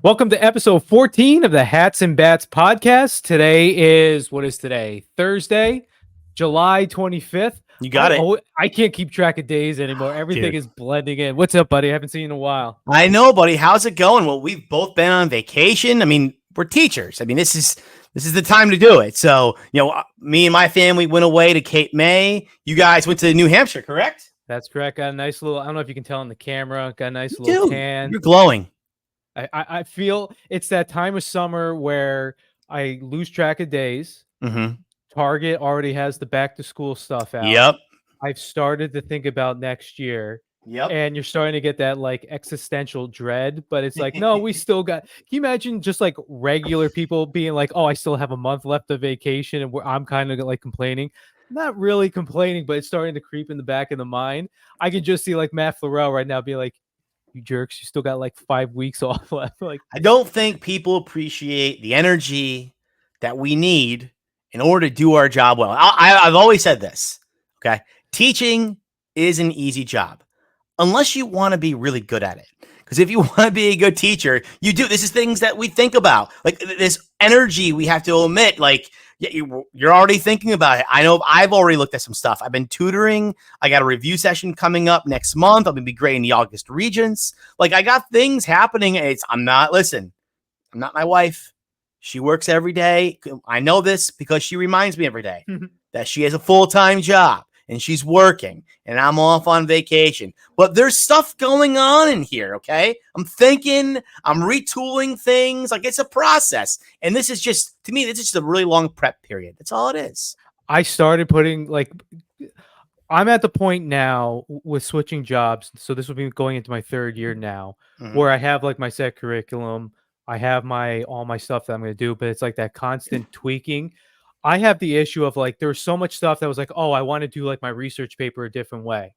Welcome to episode 14 of the Hats and Bats podcast. What is today? Thursday, July 25th. You got it, I can't keep track of days anymore. Everything dude. is blending in. What's up, buddy? I haven't seen you in a while. I know, buddy. How's it going? Well, we've both been on vacation. I mean, we're teachers. I mean, this is the time to do it. So, me and my family went away to Cape May. You guys went to New Hampshire, correct? That's correct. Got a nice little, I don't know if you can tell in the camera, got a nice little Dude, tan. you're glowing. I feel it's that time of summer where I lose track of days. Mm-hmm. Target already has the back to school stuff out. Yep. I've started to think about next year. Yep. And you're starting to get that like existential dread, but it's like, no, we still got. Can you imagine just like regular people being like, oh, I still have a month left of vacation, and I'm kind of like complaining. Not really complaining, but it's starting to creep in the back of the mind. I can just see like Matt Florell right now be like, you jerks, you still got like 5 weeks off left. Like, I don't think people appreciate the energy that we need in order to do our job well. I've always said this, okay? Teaching is an easy job unless you want to be really good at it. Because if you want to be a good teacher, you do. This is things that we think about, like this energy we have to omit. Like, you're already thinking about it. I know I've already looked at some stuff. I've been tutoring. I got a review session coming up next month. I'm going to be grading the August Regents. Like, I got things happening. I'm not my wife. She works every day. I know this because she reminds me every day that she has a full-time job and she's working and I'm off on vacation. But there's stuff going on in here, okay? I'm thinking, I'm retooling things. Like, it's a process. And this is just, to me, this is just a really long prep period. That's all it is. I started putting like, I'm at the point now with switching jobs. So this will be going into my third year now, where I have like my set curriculum. I have all my stuff that I'm going to do, but it's like that constant tweaking. I have the issue of like, there's so much stuff that was like, oh, I want to do like my research paper a different way.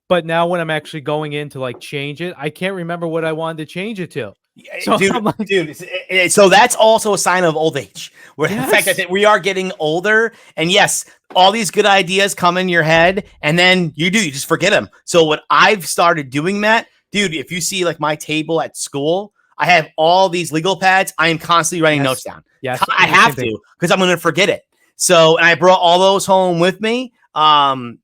But now when I'm actually going in to like change it, I can't remember what I wanted to change it to. So, so that's also a sign of old age. Where Yes. the fact that we are getting older, and yes, all these good ideas come in your head, and then you just forget them. So what I've started doing, Matt, dude, if you see like my table at school, I have all these legal pads. I am constantly writing notes down. Yes, I have to because I'm going to forget it. So, and I brought all those home with me. I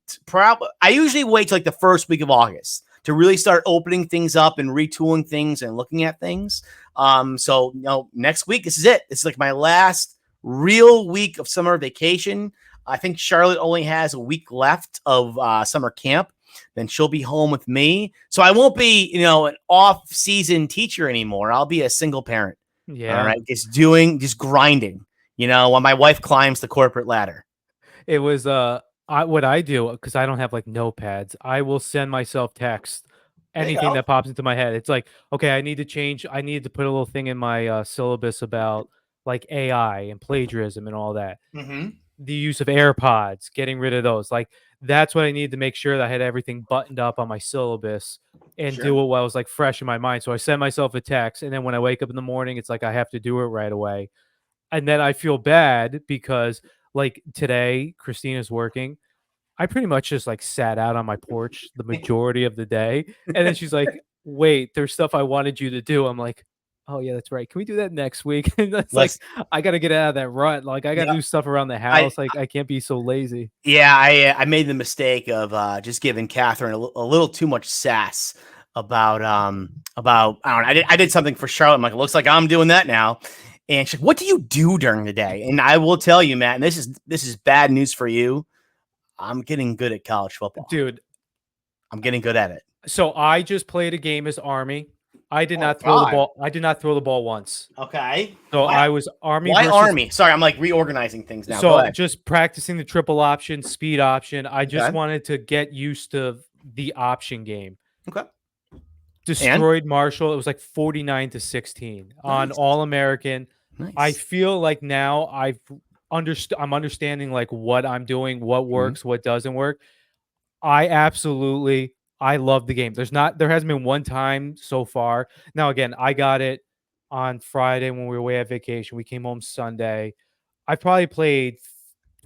usually wait till like the first week of August to really start opening things up and retooling things and looking at things. So, next week, this is it. This is like my last real week of summer vacation. I think Charlotte only has a week left of summer camp. Then she'll be home with me. So I won't be, an off-season teacher anymore. I'll be a single parent. Yeah. All right. Just grinding, while my wife climbs the corporate ladder. It was what I do, because I don't have like notepads, I will send myself text anything that pops into my head. It's like, okay, I need to put a little thing in my syllabus about like AI and plagiarism and all that. The use of AirPods, getting rid of those. Like, that's what I need to make sure that I had everything buttoned up on my syllabus and do it while I was like fresh in my mind. So I send myself a text, and then when I wake up in the morning, it's like I have to do it right away. And then I feel bad because like today, Christina's working. I pretty much just like sat out on my porch the majority of the day. And then she's like, wait, there's stuff I wanted you to do. I'm like, oh yeah, that's right. Can we do that next week? And that's like, I got to get out of that rut. Like, I got to do stuff around the house. I can't be so lazy. Yeah, I made the mistake of just giving Catherine a little too much sass about I don't know. I did something for Charlotte. I'm like, it looks like I'm doing that now. And she's like, what do you do during the day? And I will tell you, Matt, and this is bad news for you. I'm getting good at college football. Dude, I'm getting good at it. So I just played a game as Army. I did not throw the ball. I did not throw the ball once. Okay. So I was Army. Why Army? Sorry, I'm like reorganizing things now. So just practicing the triple option, speed option. I just wanted to get used to the option game. Okay. Destroyed Marshall. It was like 49-16 on All-American. Nice. I feel like now I'm understanding like what I'm doing, what works, what doesn't work. I love the game. There hasn't been one time so far. Now, again, I got it on Friday when we were away at vacation. We came home Sunday. I probably played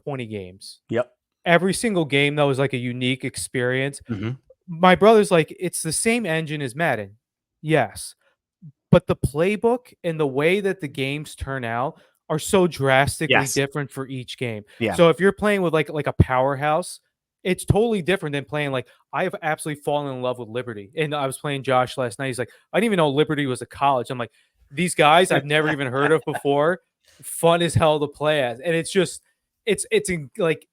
20 games. Yep. Every single game, though, was like a unique experience. My brother's like, it's the same engine as Madden. Yes. but the playbook and the way that the games turn out are so drastically Yes. different for each game. Yeah. So if you're playing with like a powerhouse, it's totally different than playing like I have absolutely fallen in love with Liberty. And I was playing Josh last night. He's like, I didn't even know Liberty was a college. I'm like, these guys I've never even heard of before. Fun as hell to play as. And it's just like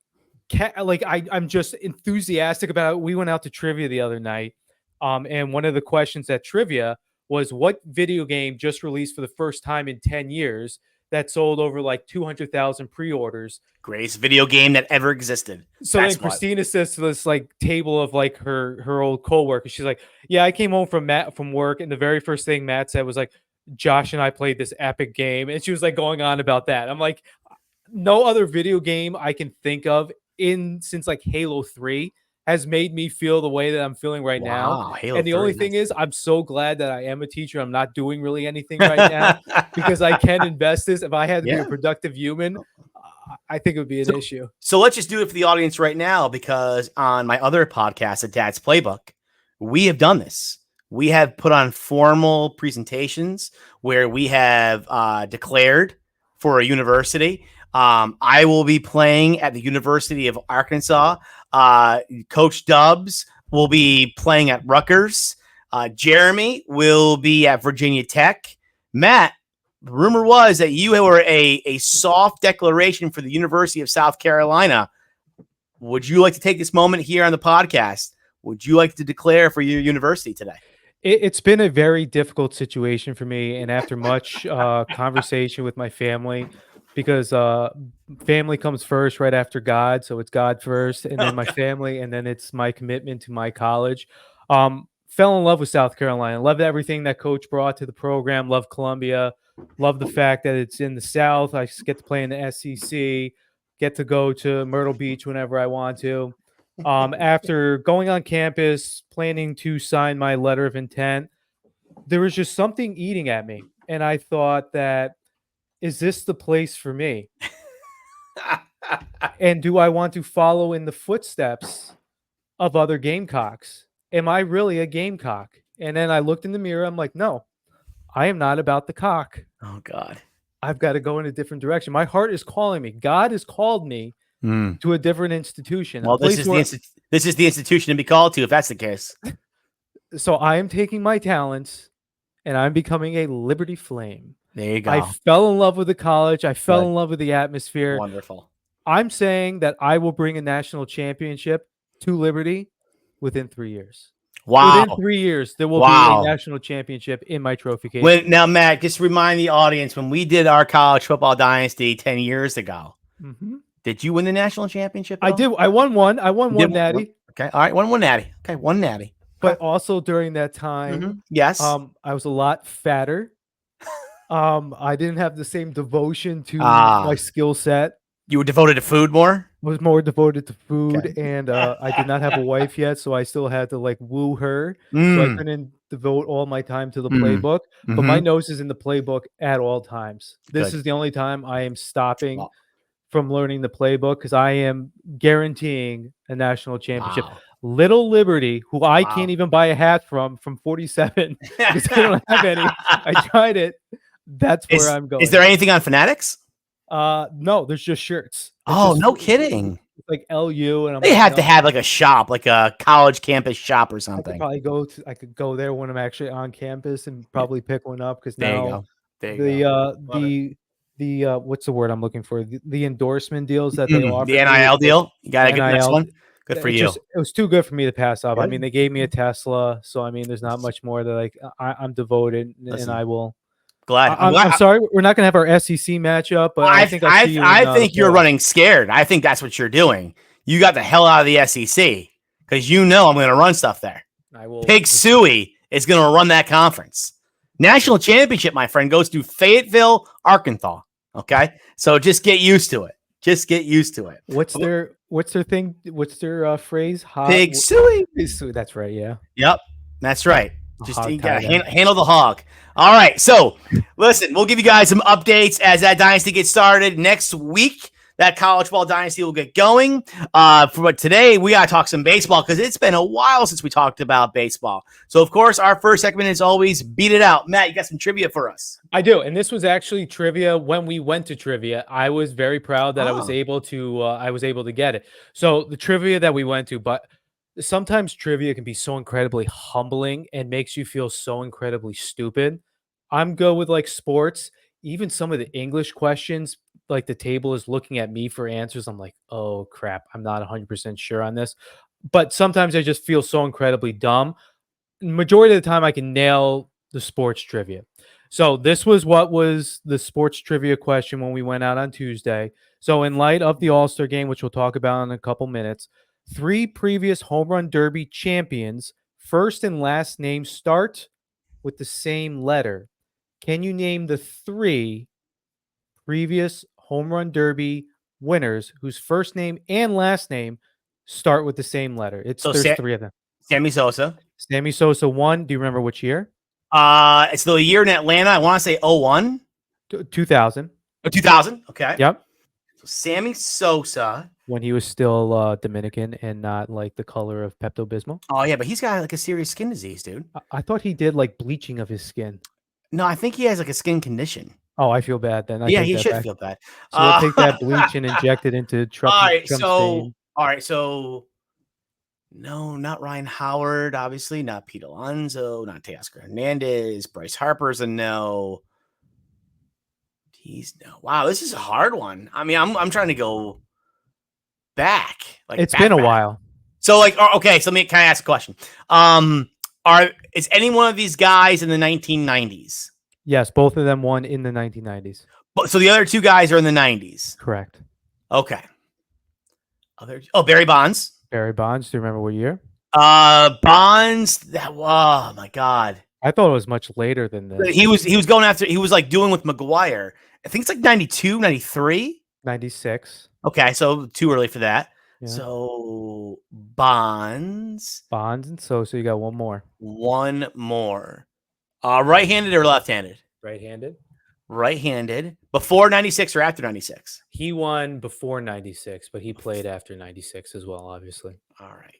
I'm just enthusiastic about it. We went out to trivia the other night. And one of the questions at trivia was what video game just released for the first time in 10 years that sold over like 200,000 pre-orders. Greatest video game that ever existed. So then Christina says to this like table of like her old coworker, she's like, yeah, I came home from work, and the very first thing Matt said was like, Josh and I played this epic game. And she was like going on about that. I'm like, no other video game I can think of since like Halo 3 has made me feel the way that I'm feeling right now. Halo and the 3, only thing is, I'm so glad that I am a teacher. I'm not doing really anything right now because I can invest this. If I had to be a productive human, I think it would be an issue. So let's just do it for the audience right now, because on my other podcast, at Dad's Playbook, we have done this. We have put on formal presentations where we have declared for a university. I will be playing at the University of Arkansas. Coach Dubs will be playing at Rutgers. Jeremy will be at Virginia Tech. Matt, the rumor was that you were a soft declaration for the University of South Carolina. Would you like to take this moment here on the podcast? Would you like to declare for your university today? It's been a very difficult situation for me, and after much conversation with my family, because family comes first right after God. So it's God first, and then my family, and then it's my commitment to my college. Fell in love with South Carolina. Loved everything that coach brought to the program. Loved Columbia. Love the fact that it's in the South. I get to play in the SEC, get to go to Myrtle Beach whenever I want to. After going on campus, planning to sign my letter of intent, there was just something eating at me. And I thought that, is this the place for me? And do I want to follow in the footsteps of other Gamecocks? Am I really a Gamecock? And then I looked in the mirror. I'm like, no, I am not about the cock. Oh, God. I've got to go in a different direction. My heart is calling me. God has called me to a different institution. Well, this is the institution to be called to, if that's the case. So I am taking my talents and I'm becoming a Liberty Flame. There you go. I fell in love with the college. I fell in love with the atmosphere. Wonderful. I'm saying that I will bring a national championship to Liberty within 3 years. Wow. Within 3 years, there will be a national championship in my trophy case. Now, Matt, just remind the audience, when we did our college football dynasty 10 years ago, did you win the national championship? Though? I did. I won one. I won one natty. Okay. All right. One natty. Okay. One natty. But also during that time, yes, I was a lot fatter. I didn't have the same devotion to my skill set. You were devoted to food more? I was more devoted to food, and I did not have a wife yet, so I still had to like woo her. So I couldn't devote all my time to the playbook. But my nose is in the playbook at all times. This is the only time I am stopping from learning the playbook, because I am guaranteeing a national championship. Little Liberty, who I can't even buy a hat from 47 because they don't have any. I tried it. That's where I'm going. Is there anything on Fanatics? No, there's just shirts. No kidding. It's like LU, and they have to have like a shop, like a college campus shop or something. I could go there when I'm actually on campus and probably pick one up, because now the what's the word I'm looking for? The endorsement deals that they offer. The NIL deal. You gotta get the next one. Good for you. It was too good for me to pass up. I mean, they gave me a Tesla, so I mean, there's not much more that like I'm devoted, and I will. I'm sorry, we're not gonna have our SEC matchup, but I think I think you're running scared. I think that's what you're doing. You got the hell out of the SEC because I'm gonna run stuff there. I will. Pig Suey is gonna run that conference. National championship, my friend, goes to Fayetteville, Arkansas. Okay, so just get used to it. Just get used to it. What's their thing? What's their phrase? Pig Suey. That's right. Yeah. Yep. That's right. Just you gotta handle the hog. All right. So listen, we'll give you guys some updates as that dynasty gets started next week. that college football dynasty will get going. But today we got to talk some baseball because it's been a while since we talked about baseball. So, of course, our first segment is always Beat It Out. Matt, you got some trivia for us? I do, and this was actually trivia when we went to trivia. I was very proud that I was Oh. able to get it. So the trivia that we went to, but sometimes trivia can be so incredibly humbling and makes you feel so incredibly stupid. I'm good with like sports, even some of the English questions, like the table is looking at me for answers. I'm like, oh crap, I'm not 100% sure on this. But sometimes I just feel so incredibly dumb. Majority of the time I can nail the sports trivia. So this was what was the sports trivia question when we went out on Tuesday. So in light of the All-Star game, which we'll talk about in a couple minutes, 3 previous home run derby champions, first and last name start with the same letter. Can you name the 3 previous home run derby winners whose first name and last name start with the same letter? So There's 3 of them. Sammy Sosa. Sammy Sosa won. Do you remember which year? It's the year in Atlanta. I want to say 01. 2000. Or 2000. Okay. Yep. So Sammy Sosa. When he was still Dominican and not like the color of Pepto Bismol. Oh, yeah, but he's got like a serious skin disease, dude. I thought he did like bleaching of his skin. No, I think he has like a skin condition. Oh, I feel bad then. Yeah, he should feel bad. So we'll take that bleach and inject it into Trump. All right, so no, not Ryan Howard, obviously, not Pete Alonso, not Teoscar Hernandez. Bryce Harper's a no. He's no. Wow, this is a hard one. I mean, I'm trying to go back. Like it's been a while. So, okay, so can I ask a question? Is any one of these guys in the 1990s? Yes, both of them won in the 1990s. So the other 2 guys are in the 90s. Correct. Okay. Barry Bonds. Barry Bonds. Do you remember what year? Bonds. Oh my God. I thought it was much later than this. He was going after. He was like doing with McGuire. I think it's like 92, 93. 96. Okay, so too early for that. Yeah. So Bonds and Sosa. You got one more. One more. Right-handed or left-handed? Right-handed. Right-handed. Before 96 or after 96? He won before 96, but he played after 96 as well, obviously. All right.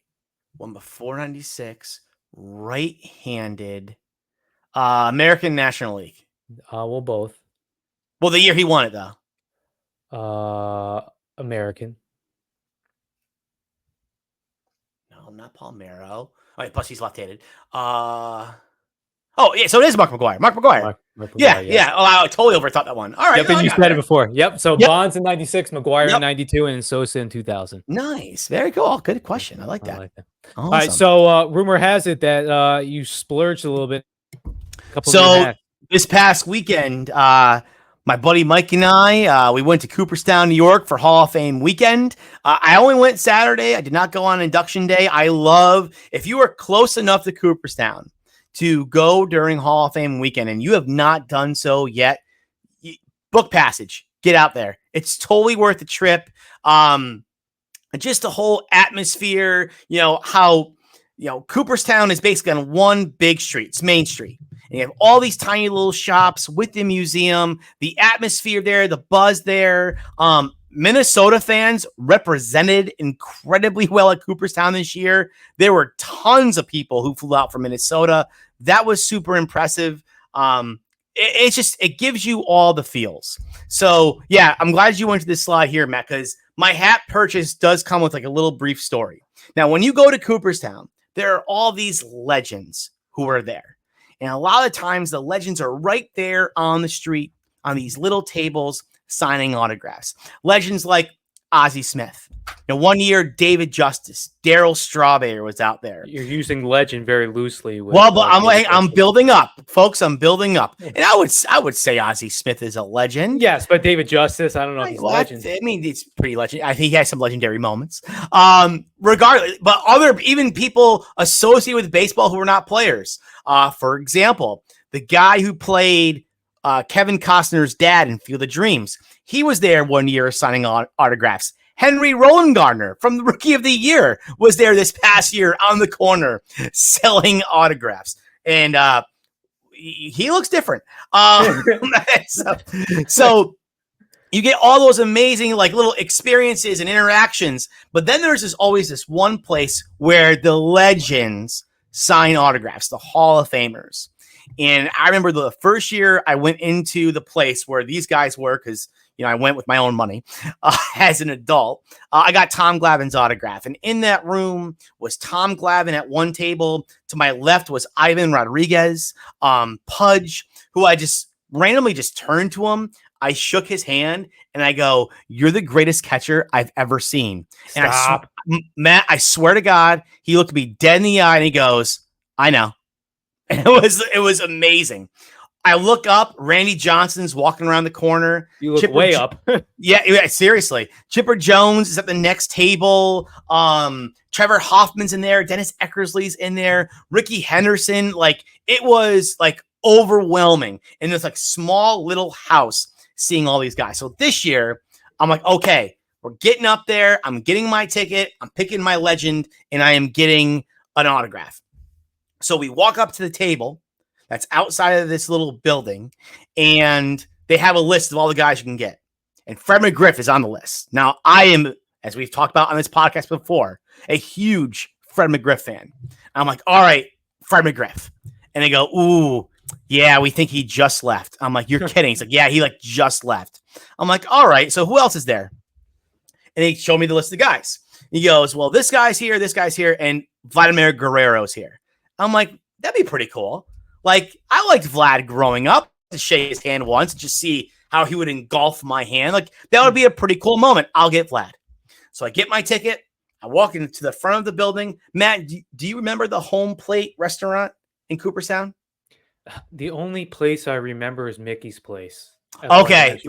One before 96. Right-handed. American National League. Well, both. Well, the year he won it, though. American. No, not Palmeiro. All right, plus he's left-handed. Oh, yeah, so it is Mark McGuire. Mark McGuire. Yeah. Oh, I totally overthought that one. All right. Yep, and you said it before. Yep. So Bonds in 96, McGuire in 92, and Sosa in 2000. Nice. Very cool. Good question. I like that. Awesome. All right. So rumor has it that you splurged a little bit. This past weekend, my buddy Mike and I, we went to Cooperstown, New York for Hall of Fame weekend. I only went Saturday. I did not go on induction day. If you are close enough to Cooperstown to go during Hall of Fame weekend and you have not done so yet, book passage, get out there. It's totally worth the trip. Just the whole atmosphere, how, Cooperstown is basically on one big street. It's Main Street. And you have all these tiny little shops with the museum, the atmosphere there, the buzz there. Minnesota fans represented incredibly well at Cooperstown this year. There were tons of people who flew out from Minnesota. That was super impressive. It gives you all the feels. So, yeah, I'm glad you went to this slide here, Matt, because my hat purchase does come with like a little brief story. Now, when you go to Cooperstown, there are all these legends who are there. And a lot of times the legends are right there on the street on these little tables signing autographs. Legends like Ozzie Smith. One year, David Justice, Darryl Strawberry was out there. You're using legend very loosely. But I'm building up, folks. I'm building up, and I would say Ozzie Smith is a legend. Yes, but David Justice, I don't know if he's a legend. I mean, it's pretty legend. I think he has some legendary moments. Regardless, but even people associated with baseball who are not players. For example, the guy who played Kevin Costner's dad in Field of Dreams, he was there one year signing autographs. Henry Rollingardner from the Rookie of the Year was there this past year on the corner selling autographs. And he looks different. So You get all those amazing like little experiences and interactions, but then there's always this one place where the legends sign autographs, the Hall of Famers. And I remember the first year I went into the place where these guys were, because I went with my own money as an adult. I got Tom Glavine's autograph, and in that room was Tom Glavine at one table. To my left was Ivan Rodriguez, Pudge, who I just randomly just turned to him. I shook his hand and I go, "You're the greatest catcher I've ever seen." Stop. And Matt, I swear to God, he looked me dead in the eye and he goes, "I know." And it was amazing. I look up, Randy Johnson's walking around the corner. You look way up. Yeah, seriously. Chipper Jones is at the next table. Trevor Hoffman's in there. Dennis Eckersley's in there. Ricky Henderson. Like, it was like overwhelming in this like small little house seeing all these guys. So this year, I'm like, okay, we're getting up there. I'm getting my ticket. I'm picking my legend, and I am getting an autograph. So we walk up to the table that's outside of this little building, and they have a list of all the guys you can get. And Fred McGriff is on the list. Now, I am, as we've talked about on this podcast before, a huge Fred McGriff fan. I'm like, all right, Fred McGriff. And they go, ooh, yeah, we think he just left. I'm like, you're kidding. He's like, yeah, he like just left. I'm like, all right, so who else is there? And they show me the list of guys. He goes, well, this guy's here, and Vladimir Guerrero's here. I'm like, that'd be pretty cool. Like, I liked Vlad growing up, to shake his hand once, just see how he would engulf my hand. Like, that would be a pretty cool moment. I'll get Vlad. So I get my ticket. I walk into the front of the building. Matt, do you remember the Home Plate restaurant in Cooperstown? The only place I remember is Mickey's place. Okay.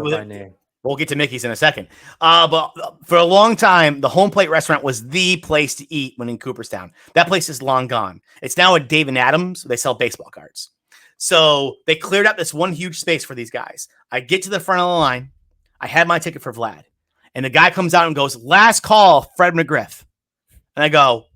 We'll get to Mickey's in a second. But for a long time, the Home Plate restaurant was the place to eat when in Cooperstown. That place is long gone. It's now a Dave and Adams. They sell baseball cards. So they cleared up this one huge space for these guys. I get to the front of the line. I had my ticket for Vlad. And the guy comes out and goes, last call, Fred McGriff. And I go,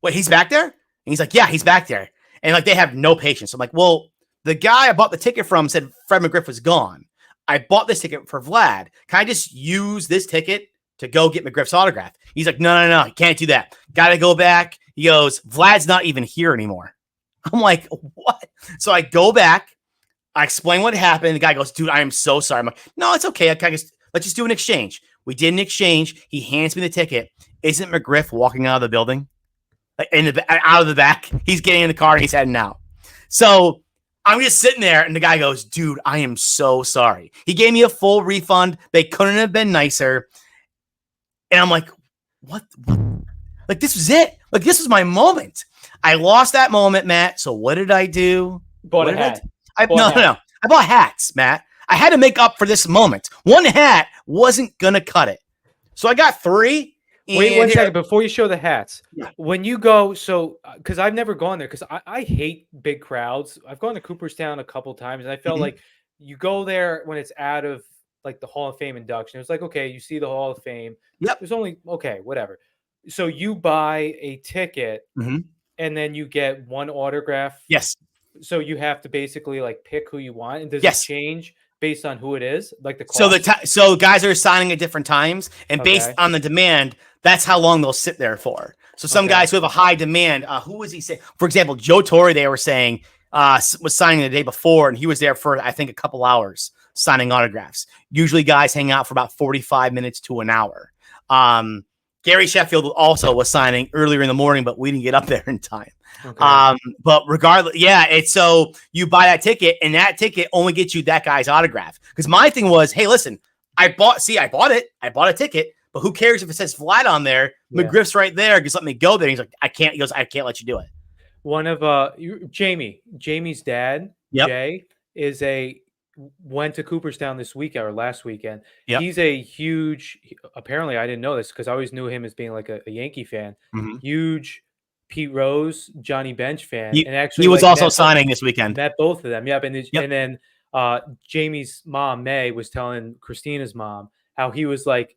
wait, he's back there? And he's like, yeah, he's back there. And like, they have no patience. I'm like, well, the guy I bought the ticket from said Fred McGriff was gone. I bought this ticket for Vlad. Can I just use this ticket to go get McGriff's autograph? He's like, no, you can't do that. Got to go back. He goes, Vlad's not even here anymore. I'm like, what? So I go back. I explain what happened. The guy goes, dude, I am so sorry. I'm like, no, it's okay. Let's just do an exchange. We did an exchange. He hands me the ticket. Isn't McGriff walking out of the building? Like out of the back? He's getting in the car and he's heading out. So I'm just sitting there, and the guy goes, dude, I am so sorry. He gave me a full refund. They couldn't have been nicer. And I'm like, what? Like, this was it. Like, this was my moment. I lost that moment, Matt. So what did I do? Bought a hat. No. I bought hats, Matt. I had to make up for this moment. One hat wasn't going to cut it. So I got 3. Wait 1 second before you show the hats. Yeah. When you go, so because I've never gone there, because I hate big crowds. I've gone to Cooperstown a couple times, and I felt like you go there when it's out of like the Hall of Fame induction. It's like, okay, you see the Hall of Fame. Yep. There's only, okay, whatever. So you buy a ticket, and then you get one autograph. Yes. So you have to basically like pick who you want, and does it change based on who it is, like the cost? So guys are signing at different times, and based on the demand, that's how long they'll sit there for. So some guys who have a high demand, who was he saying? For example, Joe Torre, they were saying was signing the day before, and he was there for I think a couple hours signing autographs. Usually, guys hang out for about 45 minutes to an hour. Gary Sheffield also was signing earlier in the morning, but we didn't get up there in time. But regardless, it's so you buy that ticket, and that ticket only gets you that guy's autograph. Because my thing was, hey, listen, I bought it. I bought a ticket, but who cares if it says Vlad on there? Yeah. McGriff's right there. Just let me go there. He's like, I can't. He goes, I can't let you do it. One of Jamie's dad, Jay, went to Cooperstown this weekend or last weekend. Yep. He's a huge, apparently I didn't know this because I always knew him as being like a Yankee fan, huge Pete Rose, Johnny Bench fan. And actually he was also signing this weekend. Met both of them. Yep. And then Jamie's mom, May, was telling Christina's mom how he was like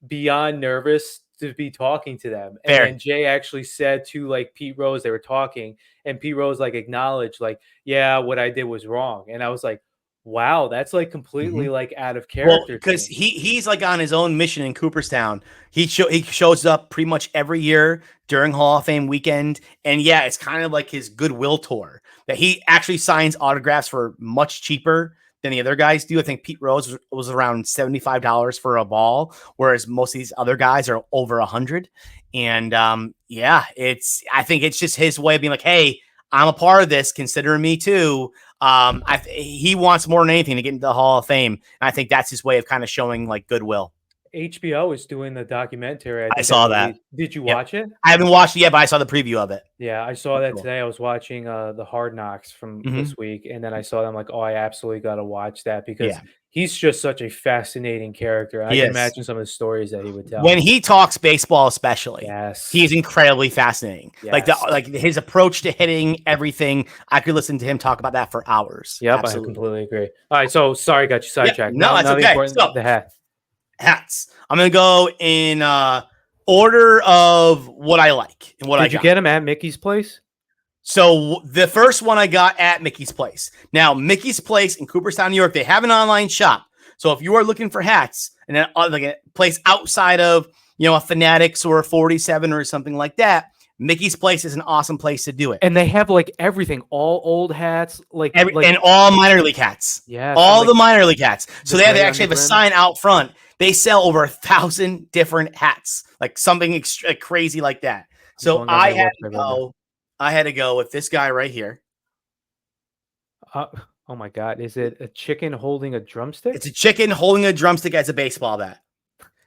beyond nervous to be talking to them. And then Jay actually said to like Pete Rose, they were talking, and Pete Rose like acknowledged like, yeah, what I did was wrong. And I was like, Wow, that's like Mhm. completely like out of Well, character to because me. he's like on his own mission in Cooperstown. He shows up pretty much every year during Hall of Fame weekend, and yeah, it's kind of like his goodwill tour that he actually signs autographs for much cheaper than the other guys do. I think Pete Rose was around $75 for a ball, whereas most of these other guys are over 100. And yeah, I think it's just his way of being like, hey, I'm a part of this. Consider me too. He wants more than anything to get into the Hall of Fame. And I think that's his way of kind of showing like goodwill. HBO is doing the documentary, I I think, I saw that. believe. Did you Yep. watch it? I haven't watched it yet, but I saw the preview of it. Yeah, I saw Looks that cool. today. I was watching the Hard Knocks from Mhm. this week, and then I saw them like, oh, I absolutely got to watch that because Yeah, he's just such a fascinating character. I he can is. imagine some of the stories that he would tell. When he talks baseball, especially, he's Yes. incredibly fascinating. Yes. Like his approach to hitting everything. I could listen to him talk about that for hours. Yep, I Absolutely. completely agree. All right, so sorry, got you Yeah. sidetracked. No, that's Now the okay. important So the hat. hats. I'm gonna go in order of what I like and what I Did you got. get him at Mickey's place? So the first one I got at Mickey's Place. Now, Mickey's Place in Cooperstown, New York, they have an online shop. So if you are looking for hats and like a place outside of, a Fanatics or a 47 or something like that, Mickey's Place is an awesome place to do it. And they have like everything, all old hats, And all minor league hats. yes, and All like the minor league hats. So the they gray on actually the have a brim. sign out front. They sell over 1,000 different hats, like something crazy like that. I'm So going on their website right now. I had to go with this guy right here. Uh, oh my God, is it a chicken holding a drumstick? It's a chicken holding a drumstick as a baseball bat.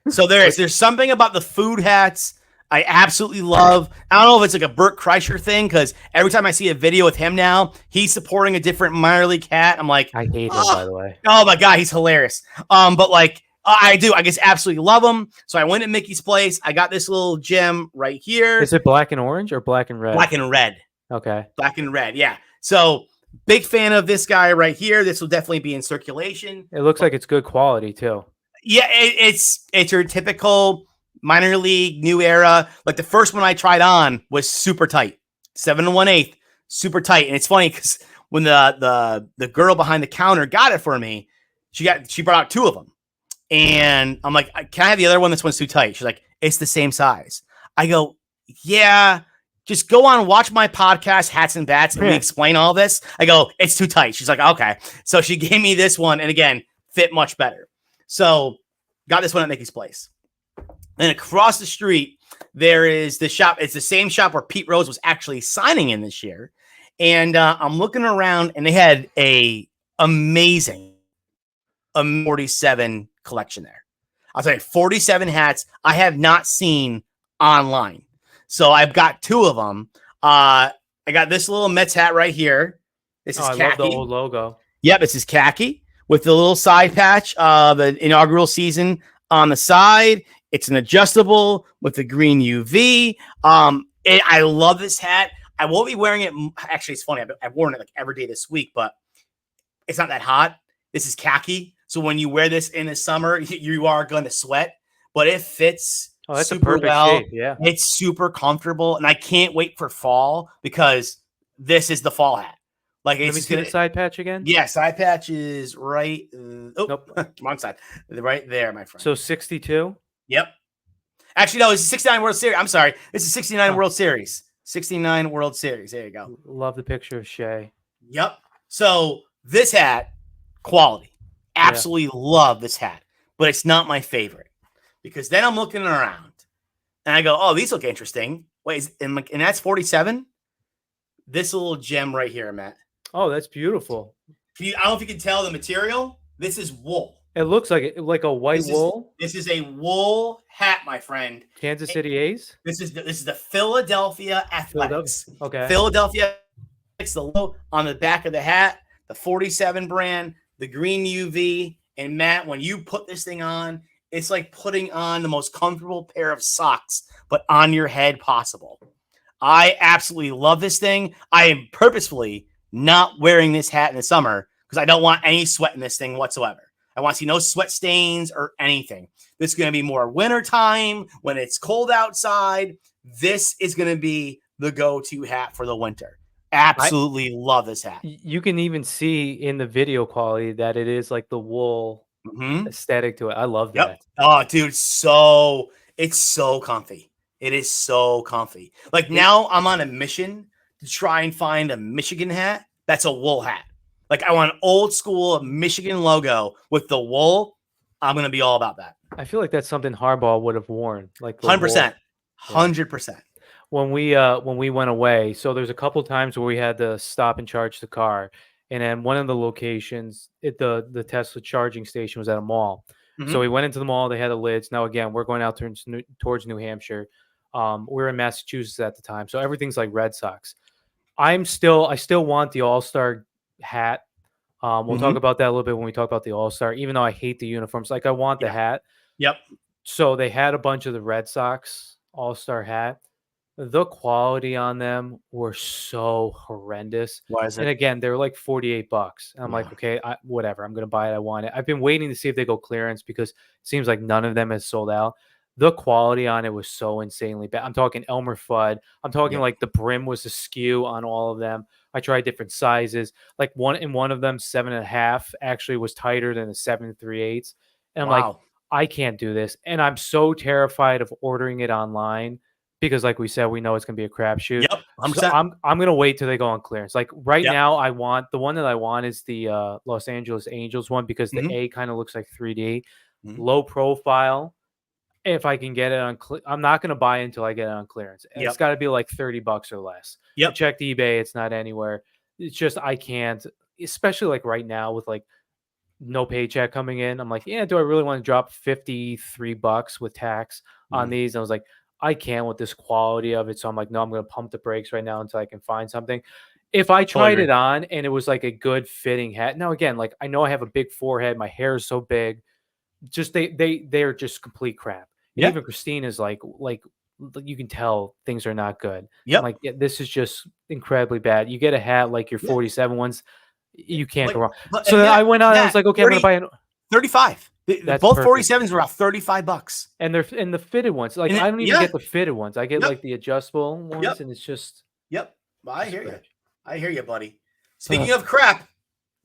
So Like, there's something about the food hats I absolutely love. I don't know if it's like a Burt Kreischer thing because every time I see a video with him now, he's supporting a different minor league hat. I'm like, I hate him, by oh, the way. oh my god, he's hilarious. But like I do, I just absolutely love him. So I went to Mickey's Place. I got this little gem right here, Is it black and orange or black and red? black and red, Okay. black and red. Yeah. So big fan of this guy right here. This will definitely be in circulation. It looks like it's good quality too. Yeah, it's your typical minor league new era. Like the first one I tried on was super tight, 7 1/8, super tight. And it's funny because when the girl behind the counter got it for me, she brought out 2 of them, and I'm like, can I have the other one? This one's too tight. She's like, it's the same size. I go, yeah. Just go on, watch my podcast, Hats and Bats, and we explain all this. I go, it's too tight. She's like, okay. So she gave me this one, and again, fit much better. So got this one at Mickey's Place. And across the street, there is the shop. It's the same shop where Pete Rose was actually signing in this year. And I'm looking around, and they had a amazing 47 collection there. I'll tell you, 47 hats I have not seen online. So I've got 2 of them. I got this little Mets hat right here. This is khaki. I love the old logo. Yep, this is khaki with the little side patch of the inaugural season on the side. It's an adjustable with the green UV. I love this hat. I won't be wearing it. Actually, it's funny. I've worn it like every day this week, but it's not that hot. This is khaki. So when you wear this in the summer, you are going to sweat, but it fits Oh, that's super a perfect well. shape. Yeah. It's super comfortable. And I can't wait for fall because this is the fall hat. Like Let it's me see the side patch again. yeah, side patch is right. Nope. Wrong side. Right there, my friend. So 62. Yep. Actually, no, it's a 69 World Series. I'm sorry. It's a 69 Oh. World Series. 69 World Series. There you go. Love the picture of Shea. Yep. So this hat, quality. Absolutely love this hat, but it's not my favorite because then I'm looking around and I go, oh, these look interesting. Wait, and that's 47? This little gem right here, Matt. Oh, that's beautiful. I don't know if you can tell the material. This is wool. It looks like a white wool. This is a wool hat, my friend. Kansas City A's. This is the Philadelphia Athletics. Okay. Philadelphia Athletics, the logo on the back of the hat, the 47 brand, the green UV. And Matt, when you put this thing on, it's like putting on the most comfortable pair of socks, but on your head possible. I absolutely love this thing. I am purposefully not wearing this hat in the summer because I don't want any sweat in this thing whatsoever. I want to see no sweat stains or anything. This is going to be more winter time when it's cold outside. This is going to be the go-to hat for the winter. I Absolutely love this hat. you can even see in the video quality that it is like the wool Hmm. aesthetic to it. I love Yep. that. Oh, dude, it's so comfy. It is so comfy. Like It now I'm on a mission to try and find a Michigan hat that's a wool hat. Like I want an old school Michigan logo with the wool. I'm gonna be all about that. I feel like that's something Harbaugh would have worn, like the wool. 100%. Yeah. 100%. When we went away, so there's a couple times where we had to stop and charge the car, and then one of the locations, the Tesla charging station was at a mall. So Hmm. we went into the mall. They had the lids. Now again, we're going out towards New Hampshire. We were in Massachusetts at the time, so everything's like Red Sox. I still want the All Star hat. We'll talk Hmm. about that a little bit when we talk about the All Star. Even though I hate the uniforms, like I want the Yeah. hat. Yep. So they had a bunch of the Red Sox All Star hat. The quality on them were so horrendous. Why is And it? again, they were like $48. And I'm like, Yeah. okay, whatever. I'm gonna buy it. I want it. I've been waiting to see if they go clearance because it seems like none of them has sold out. The quality on it was so insanely bad. I'm talking Elmer Fudd. I'm talking Yep. like the brim was askew on all of them. I tried different sizes. Like one of them, 7.5, actually was tighter than the 7 3/8. And I'm like, Wow. I can't do this. And I'm so terrified of ordering it online because like we said, we know it's gonna be a crapshoot. Yep. So 100%. I'm gonna wait till they go on clearance. Like right Yep. now, I want the one that I want is the Los Angeles Angels one because the Hmm. A kind of looks like 3D, Hmm. low profile. If I can get it on, I'm not gonna buy it until I get it on clearance. It's Yep. got to be like $30 or less. I Yep. checked eBay; it's not anywhere. It's just I can't, especially like right now with like no paycheck coming in. I'm like, yeah, do I really want to drop $53 with tax on Mhm. these? And I was like, I can't with this quality of it. So I'm like, no, I'm going to pump the brakes right now until I can find something. If I Totally tried agree. it on and it was like a good fitting hat. Now again, like I know I have a big forehead, my hair is so big. Just they're just complete crap. And Yeah. even Christine is you can tell things are not good. I'm Yep. like, yeah, this is just incredibly bad. You get a hat like your Yeah. 47 ones, you can't go Like, wrong. but So and then I that went out and I was that like, okay, I'm gonna 30, buy an 35. that's Both perfect. 47s were about $35. And they're in the fitted ones. Like And I it, don't even yeah. get the fitted ones. I get Yep. like the adjustable ones, Yep. and it's Yep. Well, I just hear you. scratch. I hear you, buddy. Speaking of crap.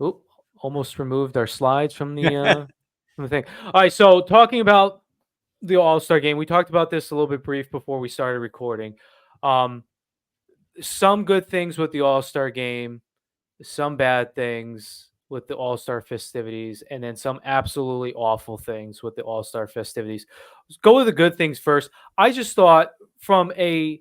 Oop, almost removed our slides from the thing. All right, so talking about the All-Star game, we talked about this a little bit brief before we started recording. Um, some good things with the All-Star game, some bad things with the All-Star festivities, and then some absolutely awful things with the All-Star festivities. Let's go with the good things first. I just thought from a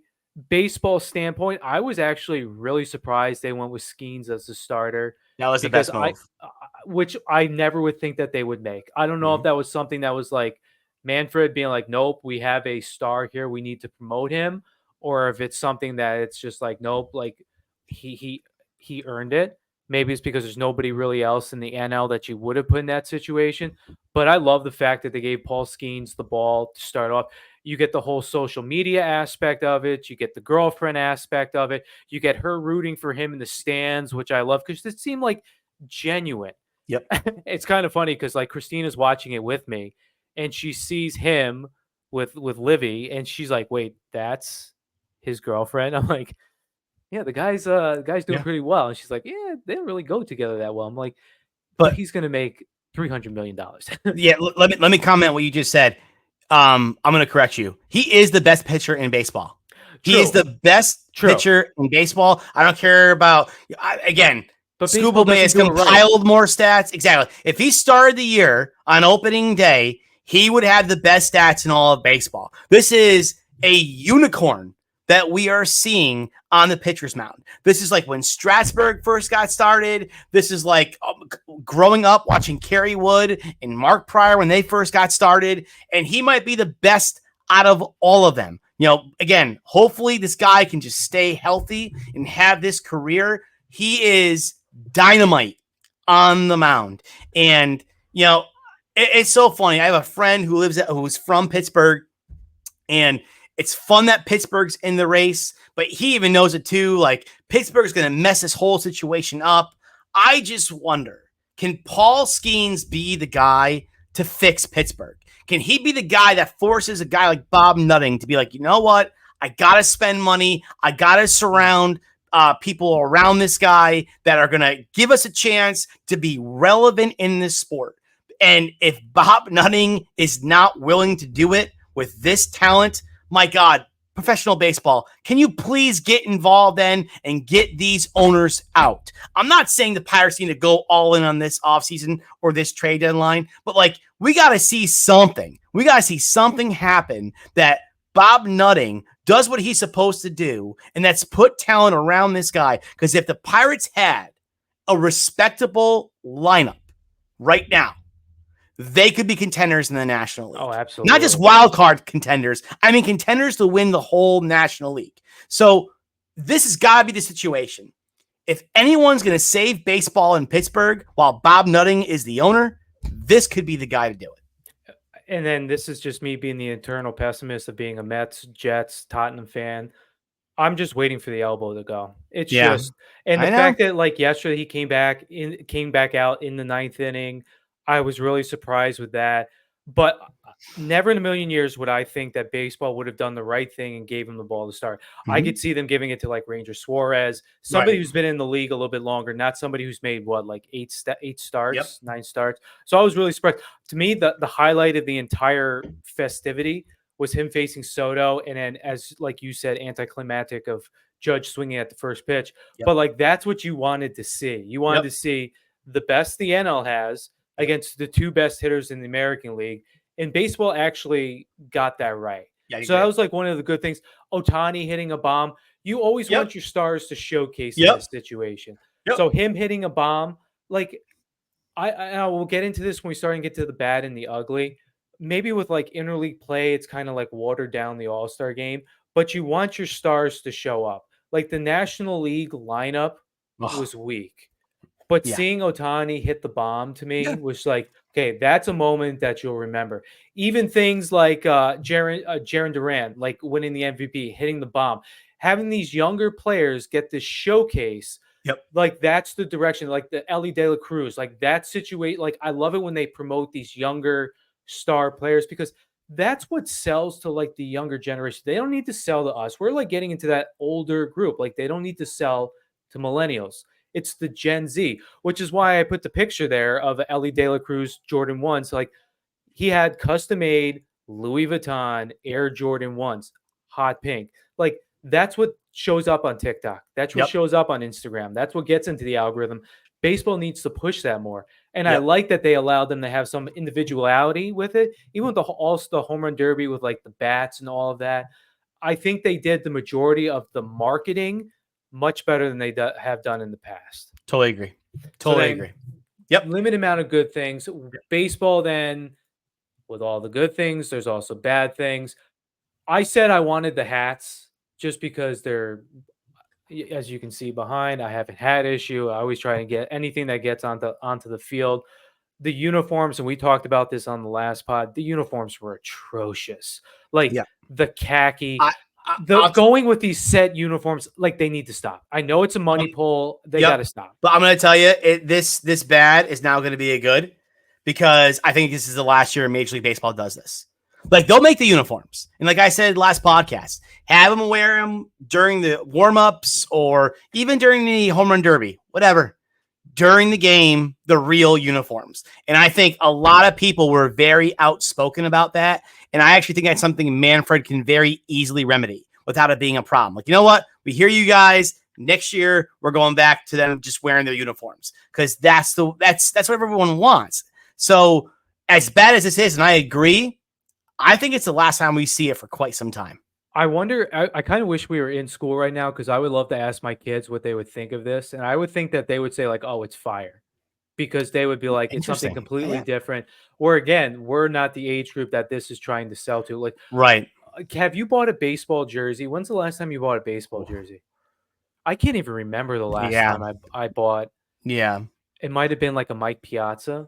baseball standpoint, I was actually really surprised they went with Skeens as the starter That was the because best move. which I never would think that they would make. I don't know if Mhm. that was something that was like Manfred being like, nope, we have a star here, we need to promote him, or if it's something that it's just like, nope, like he he he earned it. Maybe it's because there's nobody really else in the NL that you would have put in that situation. But I love the fact that they gave Paul Skeens the ball to start off. You get the whole social media aspect of it. You get the girlfriend aspect of it. You get her rooting for him in the stands, which I love because it seemed like genuine. Yep. It's kind of funny because like Christina's watching it with me and she sees him with Livy and she's like, wait, that's his girlfriend. I'm like, yeah, the guy's doing Yeah. pretty well. And she's like, yeah, they don't really go together that well. I'm like, but But he's gonna make $300 million. yeah, let me comment what you just said. I'm going to correct you. He is the best pitcher in baseball. He is True, the best true. pitcher in baseball. I don't care about again. But baseball Scuba may doesn't has do it right. compiled more stats. Exactly. If he started the year on opening day, he would have the best stats in all of baseball. This is a unicorn that we are seeing on the pitcher's mound. This is like when Strasburg first got started. This is like growing up watching Kerry Wood and Mark Pryor when they first got started. And he might be the best out of all of them. You know, again, hopefully this guy can just stay healthy and have this career. He is dynamite on the mound. And, you know, it's so funny. I have a friend who's from Pittsburgh, and it's fun that Pittsburgh's in the race, but he even knows it too. Like Pittsburgh's going to mess this whole situation up. I just wonder, can Paul Skeens be the guy to fix Pittsburgh? Can he be the guy that forces a guy like Bob Nutting to be like, you know what? I got to spend money. I got to surround people around this guy that are going to give us a chance to be relevant in this sport. And if Bob Nutting is not willing to do it with this talent, my God, professional baseball, can you please get involved then and get these owners out? I'm not saying the Pirates need to go all in on this offseason or this trade deadline, but like we got to see something. We got to see something happen that Bob Nutting does what he's supposed to do, and that's put talent around this guy. Because if the Pirates had a respectable lineup right now, they could be contenders in the National League. Oh, absolutely. Not just wild card contenders. I mean, contenders to win the whole National League. So this has got to be the situation. If anyone's going to save baseball in Pittsburgh while Bob Nutting is the owner, this could be the guy to do it. And then this is just me being the internal pessimist of being a Mets, Jets, Tottenham fan. I'm just waiting for the elbow to go. It's just, and the fact that like yesterday he came back out in the ninth inning, I was really surprised with that. But never in a million years would I think that baseball would have done the right thing and gave him the ball to start. I could see them giving it to like Ranger Suarez, somebody who's been in the league a little bit longer, not somebody who's made what, like 9 starts. So I was really surprised. To me, the highlight of the entire festivity was him facing Soto, and then, as like you said, anticlimactic of Judge swinging at the first pitch. But like that's what you wanted to see. You wanted to see the best the NL has against the 2 best hitters in the American League. And baseball actually got that right. So that was like one of the good things. Ohtani hitting a bomb. You always want your stars to showcase in this situation. So him hitting a bomb, like I will get into this when we start and get to the bad and the ugly. Maybe with like interleague play, it's kind of like watered down the All-Star game, but you want your stars to show up. Like the National League lineup was weak. But seeing Ohtani hit the bomb to me was like, okay, that's a moment that you'll remember. Even things like Jaren Duran, like winning the MVP, hitting the bomb, having these younger players get this showcase. Like that's the direction. Like the Ellie De La Cruz, like that situation. Like I love it when they promote these younger star players because that's what sells to like the younger generation. They don't need to sell to us. We're like getting into that older group. Like they don't need to sell to millennials. It's the Gen Z, which is why I put the picture there of Ellie De La Cruz Jordan 1s. Like he had custom made Louis Vuitton Air Jordan 1s, hot pink. Like that's what shows up on TikTok. That's what shows up on Instagram. That's what gets into the algorithm. Baseball needs to push that more. And I like that they allowed them to have some individuality with it, even with also the home run derby with like the bats and all of that. I think they did the majority of the marketing much better than they have done in the past. Totally agree. Totally agree. Limited amount of good things. Baseball, then, with all the good things, there's also bad things. I said I wanted the hats just because they're, as you can see behind, I haven't had issue. I always try to get anything that gets onto the field. The uniforms, and we talked about this on the last pod, the uniforms were atrocious. Like the khaki. Going with these set uniforms, like they need to stop. I know it's a money pull. They got to stop. But I'm going to tell you, this bad is now going to be a good because I think this is the last year Major League Baseball does this. Like they'll make the uniforms. And like I said last podcast, have them wear them during the warm-ups or even during the home run derby, whatever. During the game, the real uniforms. And I think a lot of people were very outspoken about that. And I actually think that's something Manfred can very easily remedy without it being a problem. Like, you know what? We hear you guys. Next year, we're going back to them just wearing their uniforms because that's what everyone wants. So as bad as this is, and I agree, I think it's the last time we see it for quite some time. I wonder, I kind of wish we were in school right now because I would love to ask my kids what they would think of this. And I would think that they would say like, oh, it's fire. Because they would be like, it's something completely different. Or again, we're not the age group that this is trying to sell to. Like, have you bought a baseball jersey? When's the last time you bought a baseball jersey? I can't even remember the last time I bought. It might have been like a Mike Piazza.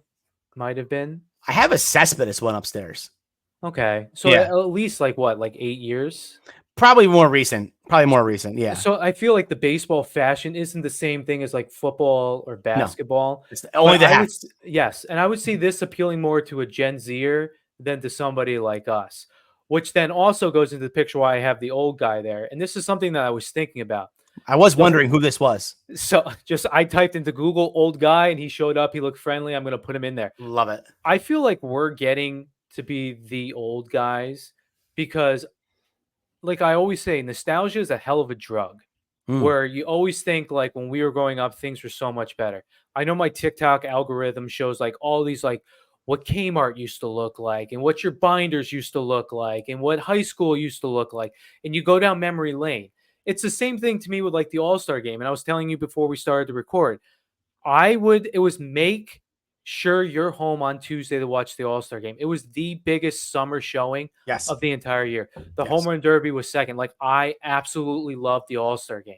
Might have been. I have a Cespedes one upstairs. Okay. So at least like what, like 8 years? Probably more recent. Yeah. So I feel like the baseball fashion isn't the same thing as like football or basketball. No, it's only the hats. Yes. And I would see this appealing more to a Gen Zer than to somebody like us, which then also goes into the picture why I have the old guy there. And this is something that I was thinking about. I was So wondering who this was. just I typed into Google old guy and he showed up. He looked friendly. I'm gonna put him in there. Love it. I feel like we're getting to be the old guys because, like I always say, nostalgia is a hell of a drug. Mm. Where you always think like when we were growing up, things were so much better. I know my TikTok algorithm shows like all these like what Kmart used to look like and what your binders used to look like and what high school used to look like. And you go down memory lane. It's the same thing to me with like the All-Star game. And I was telling you before we started to record, it was make sure you're home on Tuesday to watch the All-Star game. It was the biggest summer showing Yes. of the entire year. The Yes. home run derby was second. Like I absolutely loved the All-Star game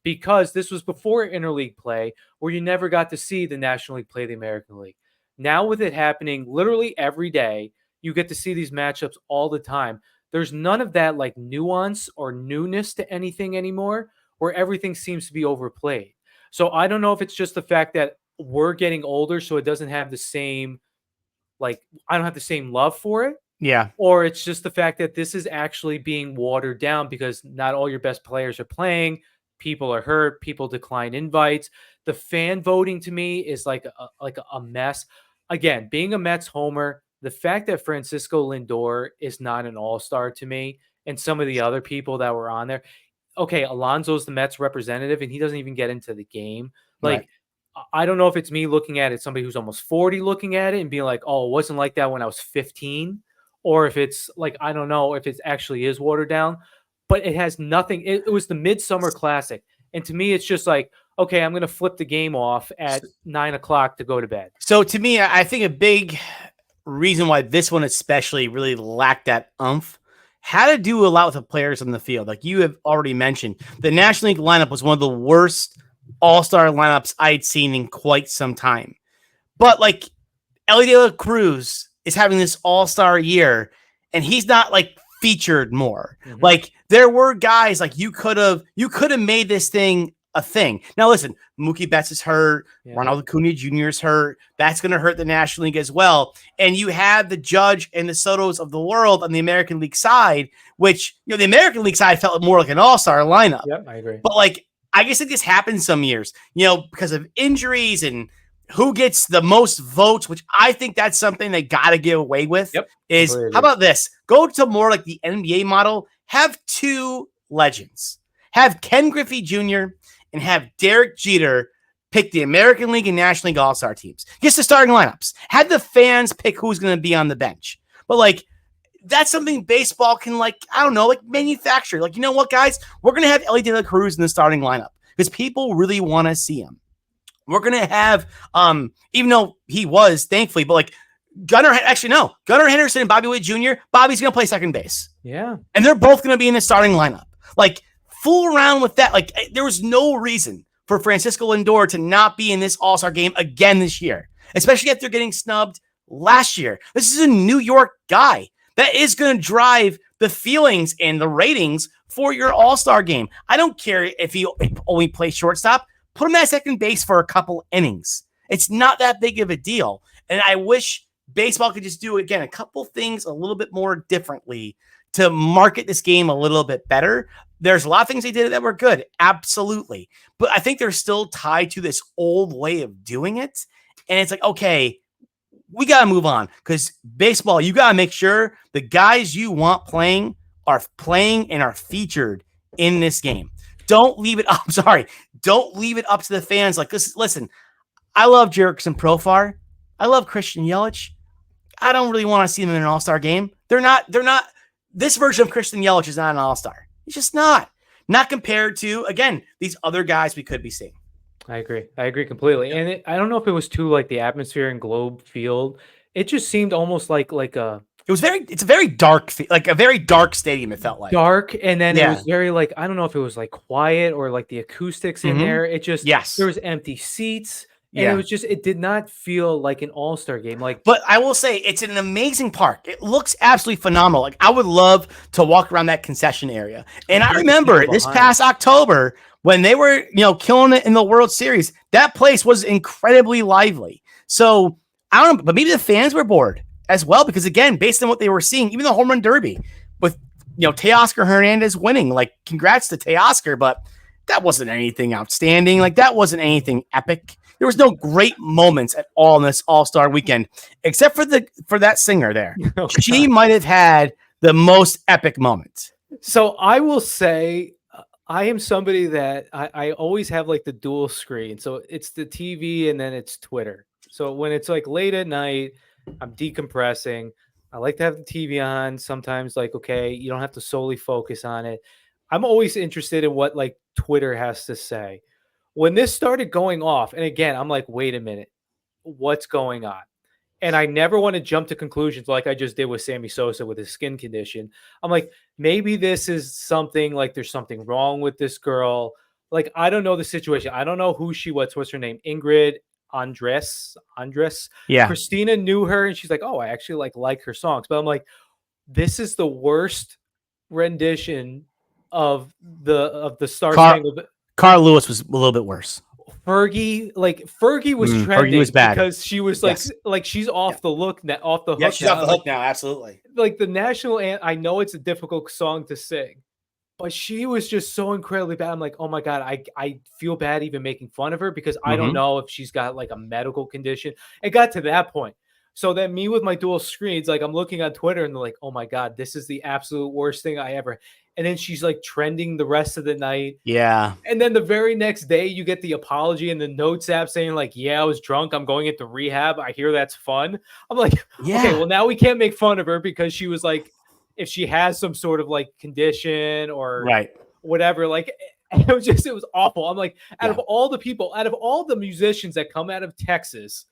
because this was before interleague play where you never got to see the National League play the American League. Now with it happening literally every day, you get to see these matchups all the time. There's none of that like nuance or newness to anything anymore where everything seems to be overplayed. So I don't know if it's just the fact that we're getting older, so it doesn't have the same, like, I don't have the same love for it, Yeah. or it's just the fact that this is actually being watered down because not all your best players are playing. People are hurt. People decline invites. The fan voting to me is like a mess. Again, being a Mets homer, the fact that Francisco Lindor is not an all-star to me, and some of the other people that were on there, okay, Alonso's the Mets representative and he doesn't even get into the game. Right. Like, I don't know if it's me looking at it, somebody who's almost 40 looking at it and being like, oh, it wasn't like that when I was 15. Or if it's like, I don't know if it actually is watered down, but it has nothing. It was the Midsummer Classic. And to me, it's just like, okay, I'm going to flip the game off at 9 o'clock to go to bed. So to me, I think a big reason why this one especially really lacked that oomph had to do a lot with the players on the field. Like you have already mentioned, the National League lineup was one of the worst all-star lineups I'd seen in quite some time. But like Ellie De La Cruz is having this all-star year, and he's not like featured more. Mhm. Like there were guys like you could have made this thing a thing. Now listen, Mookie Betts is hurt. Yeah. Ronald Acuna Jr. is hurt. That's going to hurt the National League as well. And you have the Judge and the Sotos of the world on the American League side, which, you know, the American League side felt more like an all-star lineup. Yep, I agree. But like, I guess it just happens some years, you know, because of injuries and who gets the most votes, which I think that's something they got to get away with. Yep, Is completely how agree. about this? Go to more like the NBA model. Have two legends. Have Ken Griffey Jr. and have Derek Jeter pick the American League and National League All-Star teams. Just the starting lineups. Have the fans pick who's going to be on the bench. But like, that's something baseball can, like, I don't know, like manufacture. Like, you know what, guys? We're going to have Ellie De La Cruz in the starting lineup because people really want to see him. We're going to have, even though he was, thankfully, but like Gunnar Henderson and Bobby Witt Jr., Bobby's going to play second base. Yeah. And they're both going to be in the starting lineup. Like, fool around with that. Like, there was no reason for Francisco Lindor to not be in this All-Star game again this year, especially after getting snubbed last year. This is a New York guy that is going to drive the feelings and the ratings for your All-Star game. I don't care if he only plays shortstop. Put him at second base for a couple innings. It's not that big of a deal. And I wish baseball could just do, again, a couple things a little bit more differently to market this game a little bit better. There's a lot of things they did that were good. Absolutely. But I think they're still tied to this old way of doing it. And it's like, okay, we got to move on because baseball, you got to make sure the guys you want playing are playing and are featured in this game. Don't leave it up. Sorry. Don't leave it up to the fans. Like, listen, I love Jerickson Profar. I love Christian Yelich. I don't really want to see them in an all-star game. They're not, this version of Christian Yelich is not an all-star. He's just not compared to, again, these other guys we could be seeing. I agree completely. And I don't know if it was too like the atmosphere in Globe Field. It just seemed almost like a it's a very dark, like a very dark stadium. It felt like dark. And then it was very like, I don't know if it was like quiet or like the acoustics in there. It just, there was empty seats. And it was just, it did not feel like an all-star game. Like, but I will say it's an amazing park. It looks absolutely phenomenal. Like I would love to walk around that concession area. And I remember this past October when they were, killing it in the World Series, that place was incredibly lively. So I don't know, but maybe the fans were bored as well, because again, based on what they were seeing, even the home run derby with, Teoscar Hernandez winning, like congrats to Teoscar, but that wasn't anything outstanding. Like that wasn't anything epic. There was no great moments at all in this All-Star weekend, except for that singer there. Oh, She God. might have had the most epic moment. So I will say I am somebody that I always have like the dual screen. So it's the TV and then it's Twitter. So when it's like late at night, I'm decompressing. I like to have the TV on. Sometimes, like, okay, you don't have to solely focus on it. I'm always interested in what like Twitter has to say. When this started going off, and again, I'm like, wait a minute, what's going on? And I never want to jump to conclusions like I just did with Sammy Sosa with his skin condition. I'm like, maybe this is something like there's something wrong with this girl. Like, I don't know the situation. I don't know who she was. What's her name? Ingrid Andress. Yeah. Christina knew her and she's like, oh, I actually like her songs. But I'm like, this is the worst rendition of the Star Spangled. Carl Lewis was a little bit worse. Fergie was Fergie trending was bad. because she was Yes. like she's off the look off the hook. Yeah, she's now. off the hook now. Absolutely. Like the national anthem, I know it's a difficult song to sing, but she was just so incredibly bad. I'm like, oh my God, I feel bad even making fun of her because I don't know if she's got like a medical condition. It got to that point. So then me with my dual screens, like I'm looking on Twitter and they're like, oh my God, this is the absolute worst thing I ever. And then she's like trending the rest of the night. Yeah. And then the very next day, you get the apology and the notes app saying, like, yeah, I was drunk. I'm going into rehab. I hear that's fun. I'm like, okay, well, now we can't make fun of her because she was like, if she has some sort of like condition or whatever, like, it was awful. I'm like, out of all the people, out of all the musicians that come out of Texas,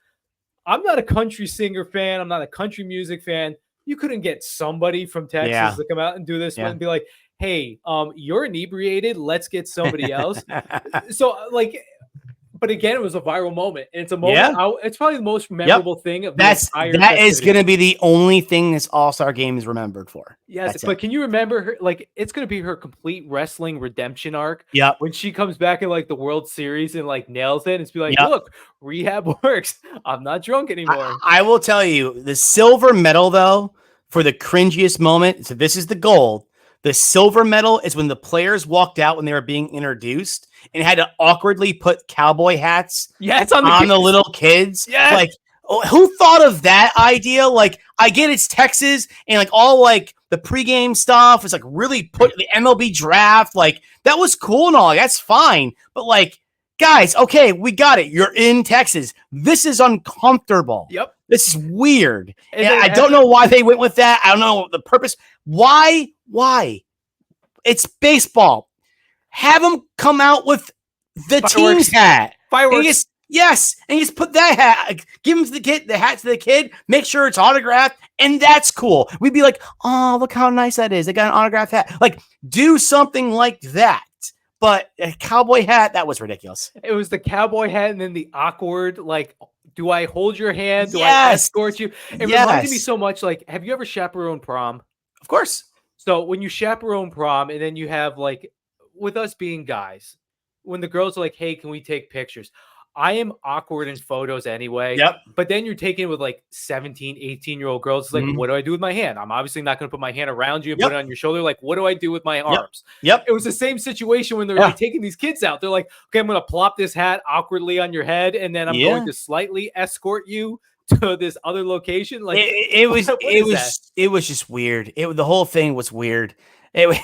I'm not a country singer fan. I'm not a country music fan. You couldn't get somebody from Texas to come out and do this and be like, hey, you're inebriated. Let's get somebody else. So like, but again, it was a viral moment. And it's a moment. It's probably the most memorable thing of that is going to be the only thing this All-Star game is remembered for. Yes, but can you remember her? Like, it's going to be her complete wrestling redemption arc. Yep. When she comes back in like the World Series and like nails it, and it's be like, look, rehab works. I'm not drunk anymore. I will tell you, the silver medal though for the cringiest moment. So this is the gold. The silver medal is when the players walked out when they were being introduced and had to awkwardly put cowboy hats on the little kids. Yes. Like, who thought of that idea? Like, I get it's Texas and like all like the pregame stuff is like really put the MLB draft. Like, that was cool and all. Like, that's fine. But like, guys, okay, we got it. You're in Texas. This is uncomfortable. Yep. This is weird. And I don't know why they went with that. I don't know the purpose. Why? It's baseball. Have them come out with the team's hat. Fireworks. And just put that hat. Give him the hat to the kid. Make sure it's autographed, and that's cool. We'd be like, oh, look how nice that is. They got an autographed hat. Like, do something like that. But a cowboy hat, that was ridiculous. It was the cowboy hat and then the awkward, like, do I hold your hand? Do I escort you? It reminded me so much, like, have you ever chaperoned prom? Of course. So when you chaperone prom and then you have, like, with us being guys, when the girls are like, hey, can we take pictures? I am awkward in photos anyway. Yep. But then you're taking it with like 17, 18-year-old girls. It's like, what do I do with my hand? I'm obviously not going to put my hand around you and put it on your shoulder. Like, what do I do with my arms? Yep. It was the same situation when they're like, taking these kids out. They're like, okay, I'm going to plop this hat awkwardly on your head. And then I'm going to slightly escort you to this other location. Like, it was just weird. The whole thing was weird. You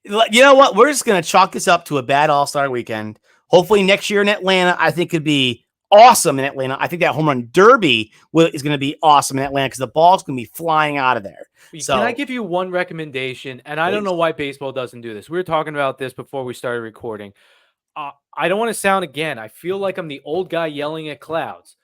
know what? We're just going to chalk this up to a bad All-Star weekend. Hopefully next year in Atlanta, I think could be awesome in Atlanta. I think that home run derby is going to be awesome in Atlanta because the ball's going to be flying out of there. Can I give you one recommendation? And I don't know why baseball doesn't do this. We were talking about this before we started recording. I don't want to sound again. I feel like I'm the old guy yelling at clouds,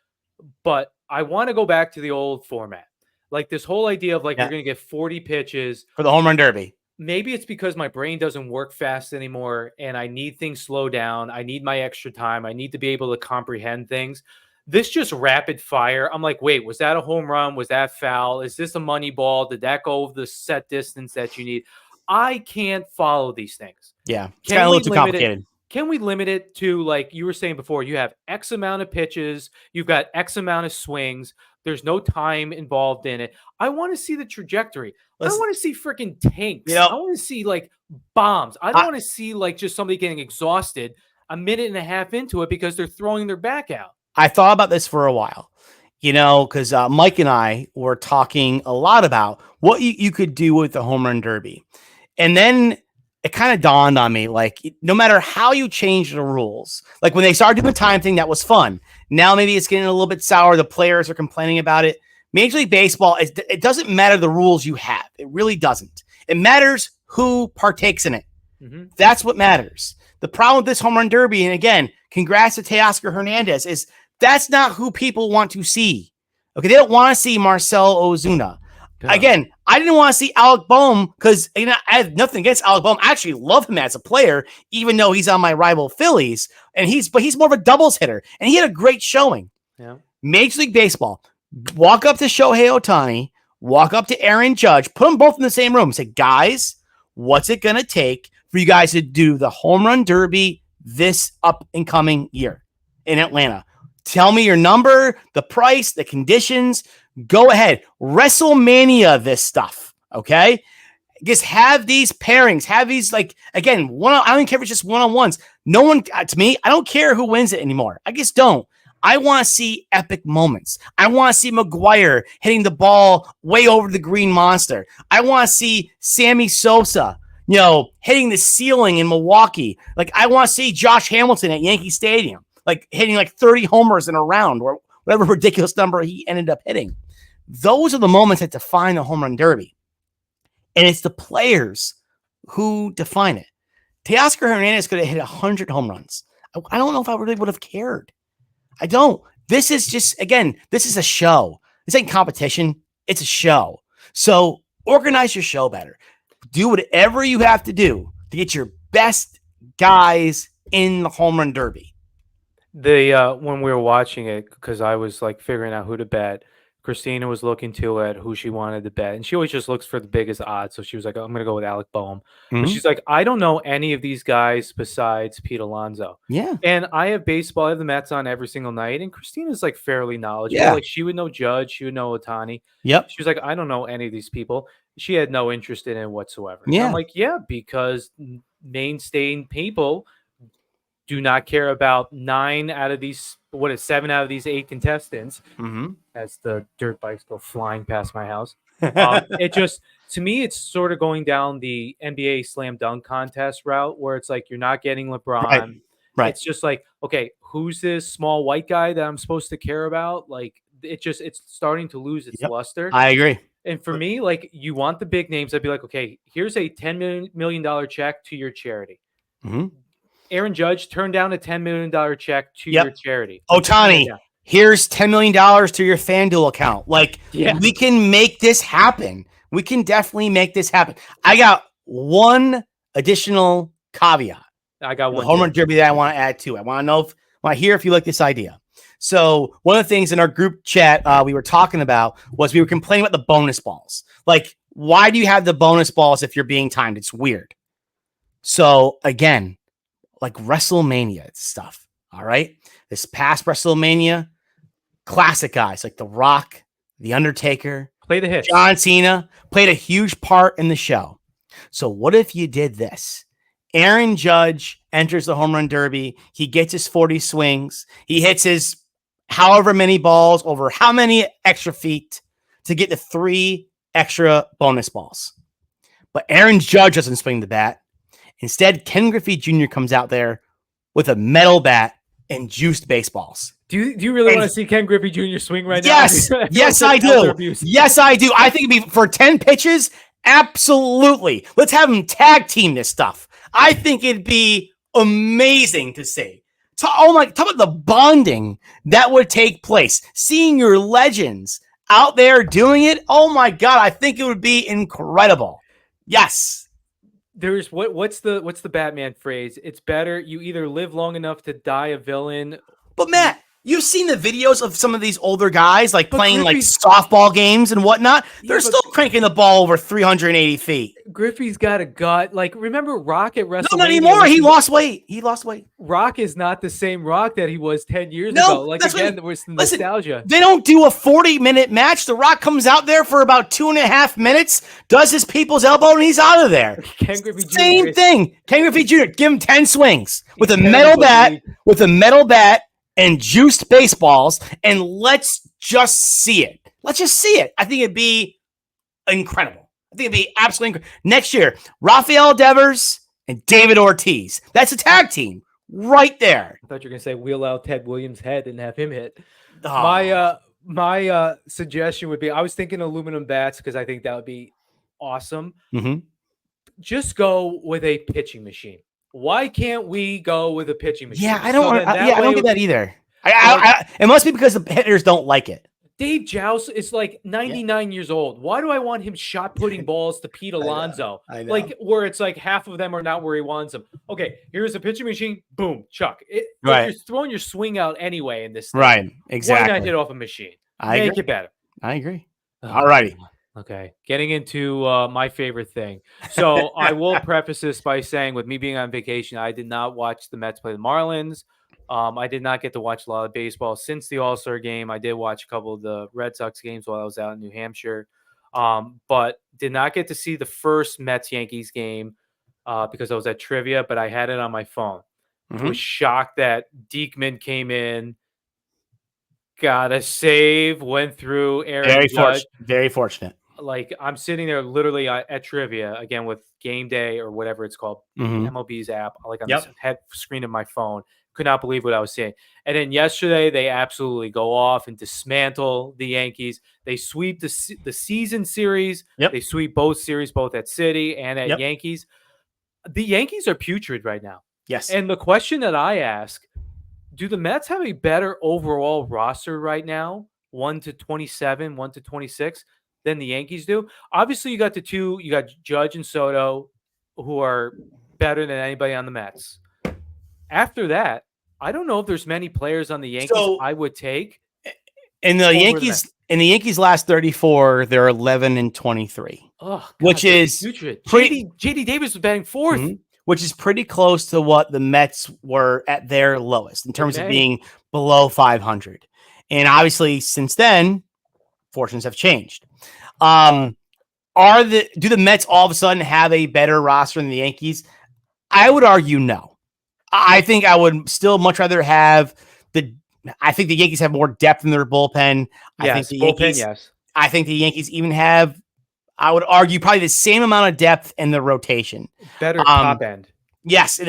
but I want to go back to the old format. Like this whole idea of like, you're going to get 40 pitches for the home run derby. Maybe it's because my brain doesn't work fast anymore and I need things slow down. I need my extra time. I need to be able to comprehend things. This just rapid fire. I'm like, wait, was that a home run? Was that foul? Is this a money ball? Did that go over the set distance that you need? I can't follow these things. Yeah. It's kind of a little too complicated. can we limit it to, like you were saying before, you have X amount of pitches, you've got X amount of swings, there's no time involved in it. I want to see the trajectory. I don't Listen, want to see freaking tanks. you know, I want to see like bombs. I don't I, want to see like just somebody getting exhausted a minute and a half into it because they're throwing their back out. I thought about this for a while, because Mike and I were talking a lot about what you could do with the home run derby. And then it kind of dawned on me, like, no matter how you change the rules, like when they started doing the time thing, that was fun. Now maybe it's getting a little bit sour. The players are complaining about it. Major League Baseball, it doesn't matter the rules you have. It really doesn't. It matters who partakes in it. Mm-hmm. That's what matters. The problem with this home run derby, and again, congrats to Teoscar Hernandez, is that's not who people want to see. Okay, they don't want to see Marcell Ozuna. Again, I didn't want to see Alec Boehm because I have nothing against Alec Boehm. I actually love him as a player, even though he's on my rival Phillies. But he's more of a doubles hitter, and he had a great showing. Yeah. Major League Baseball, walk up to Shohei Ohtani, walk up to Aaron Judge, put them both in the same room, say, guys, what's it going to take for you guys to do the home run derby this up and coming year in Atlanta? Tell me your number, the price, the conditions. Go ahead. WrestleMania this stuff, okay? Just have these pairings. Have these, like, again, I don't care if it's just one-on-ones. No one, to me, I don't care who wins it anymore. I just don't. I want to see epic moments. I want to see McGuire hitting the ball way over the green monster. I want to see Sammy Sosa, hitting the ceiling in Milwaukee. Like, I want to see Josh Hamilton at Yankee Stadium, like hitting like 30 homers in a round or whatever ridiculous number he ended up hitting. Those are the moments that define the home run derby. And it's the players who define it. Teoscar Hernandez could have hit 100 home runs. I don't know if I really would have cared. I don't. This is just, again, this is a show. This ain't competition. It's a show. So organize your show better. Do whatever you have to do to get your best guys in the home run derby. When we were watching it, because I was like figuring out who to bet, Christina was looking to it, who she wanted to bet, and she always just looks for the biggest odds. So she was like, "I'm going to go with Alec Boehm," but she's like, "I don't know any of these guys besides Pete Alonso." Yeah, and I have baseball. I have the Mets on every single night, and Christina's like fairly knowledgeable. Yeah. Like she would know Judge, she would know Ohtani. Yep. She was like, "I don't know any of these people." She had no interest in it whatsoever. Yeah. I'm like, "Yeah, because mainstay people do not care about 7 out of these 8 contestants." As the dirt bikes go flying past my house. It just, to me, it's sort of going down the NBA slam dunk contest route where it's like you're not getting LeBron. Right. It's just like, okay, who's this small white guy that I'm supposed to care about? Like it's starting to lose its luster. I agree. And for me, like, you want the big names. I'd be like, okay, here's a $10 million check to your charity. Aaron Judge turned down a $10 million check to your charity. Ohtani, here's $10 million to your FanDuel account. Like, we can make this happen. We can definitely make this happen. I got one additional caveat. I got one. The home run derby that I want to add to. I want to hear if you like this idea. So one of the things in our group chat we were talking about was we were complaining about the bonus balls. Like, why do you have the bonus balls if you're being timed? It's weird. So again, like WrestleMania stuff. All right. This past WrestleMania, classic guys like The Rock, The Undertaker, play the hits. John Cena played a huge part in the show. So what if you did this? Aaron Judge enters the home run derby. He gets his 40 swings. He hits his however many balls over how many extra feet to get the 3 extra bonus balls. But Aaron Judge doesn't swing the bat. Instead, Ken Griffey Jr. comes out there with a metal bat and juiced baseballs. Do you really want to see Ken Griffey Jr. swing right now? Yes, I do. Yes, I do. I think it'd be for 10 pitches. Absolutely. Let's have him tag team this stuff. I think it'd be amazing to see. Talk about the bonding that would take place. Seeing your legends out there doing it. Oh my God. I think it would be incredible. Yes. There's what's the Batman phrase? It's better you either live long enough to die a villain. But Matt, You've seen the videos of some of these older guys like But playing like Griffey's- softball games and whatnot. They're Yeah, but- still cranking the ball over 380 feet. Griffey's got a gut. Like, remember Rock at WrestleMania? No, not anymore. He lost weight. He lost weight. Rock is not the same Rock that he was 10 years No, ago. Like, that's again, what- there was the listen, nostalgia. They don't do a 40-minute match. The Rock comes out there for about 2.5 minutes, does his people's elbow, and he's out of there. Ken Griffey Jr. Same is- thing. Ken Griffey Jr. Give him 10 swings with a He's metal terrible, bat, and juiced baseballs, and let's just see it. Let's just see it. I think it'd be incredible. I think it'd be absolutely incredible. Next year, Rafael Devers and David Ortiz. That's a tag team right there. I thought you were gonna say wheel out Ted Williams' head and have him hit. Oh. My suggestion would be, I was thinking aluminum bats because I think that would be awesome. Mhm. Just go with a pitching machine. Why can't we go with a pitching machine? Yeah, I don't. So then I don't way get that either. Like- It must be because the hitters don't like it. Dave Joust is like 99 years old. Why do I want him shot putting balls to Pete Alonso? I know. Like, where it's like half of them are not where he wants them. Okay, here's a pitching machine. Boom, chuck. Right. You're throwing your swing out anyway in this thing. Right. Why Exactly. not hit off a machine? I Make agree. it better. I agree. All righty. Okay, getting into my favorite thing. So I will preface this by saying, with me being on vacation, I did not watch the Mets play the Marlins. I did not get to watch a lot of baseball since the All-Star game. I did watch a couple of the Red Sox games while I was out in New Hampshire, but did not get to see the first Mets-Yankees game because I was at trivia, but I had it on my phone. Mhm. Was shocked that Diekman came in, got a save, went through Aaron Judge. Very fortunate. Like, I'm sitting there literally at trivia again with Game Day or whatever it's called, Mhm. MLB's app, like on Yep. the head screen of my phone. Could not believe what I was seeing. And then yesterday, they absolutely go off and dismantle the Yankees. They sweep the season series. Yep. They sweep both series, both at City and at Yep. Yankees. The Yankees are putrid right now. Yes. And the question that I ask, do the Mets have a better overall roster right now, 1 to 27, 1 to 26, than the Yankees do? Obviously, you got Judge and Soto, who are better than anybody on the Mets. After that, I don't know if there's many players on the Yankees I would take. In the Yankees last 34, they're 11-23. Oh, God, Which is putrid. pretty- JD Davis was batting 4th. Mhm. Which is pretty close to what the Mets were at their lowest in terms of Okay. being below 500. And obviously, since then, fortunes have changed. Do the Mets all of a sudden have a better roster than the Yankees? I would argue no. I think I would still much rather have I think the Yankees have more depth in their bullpen. Yes, yes. I think the Yankees even have, I would argue, probably the same amount of depth in the rotation. Better top end. Yes,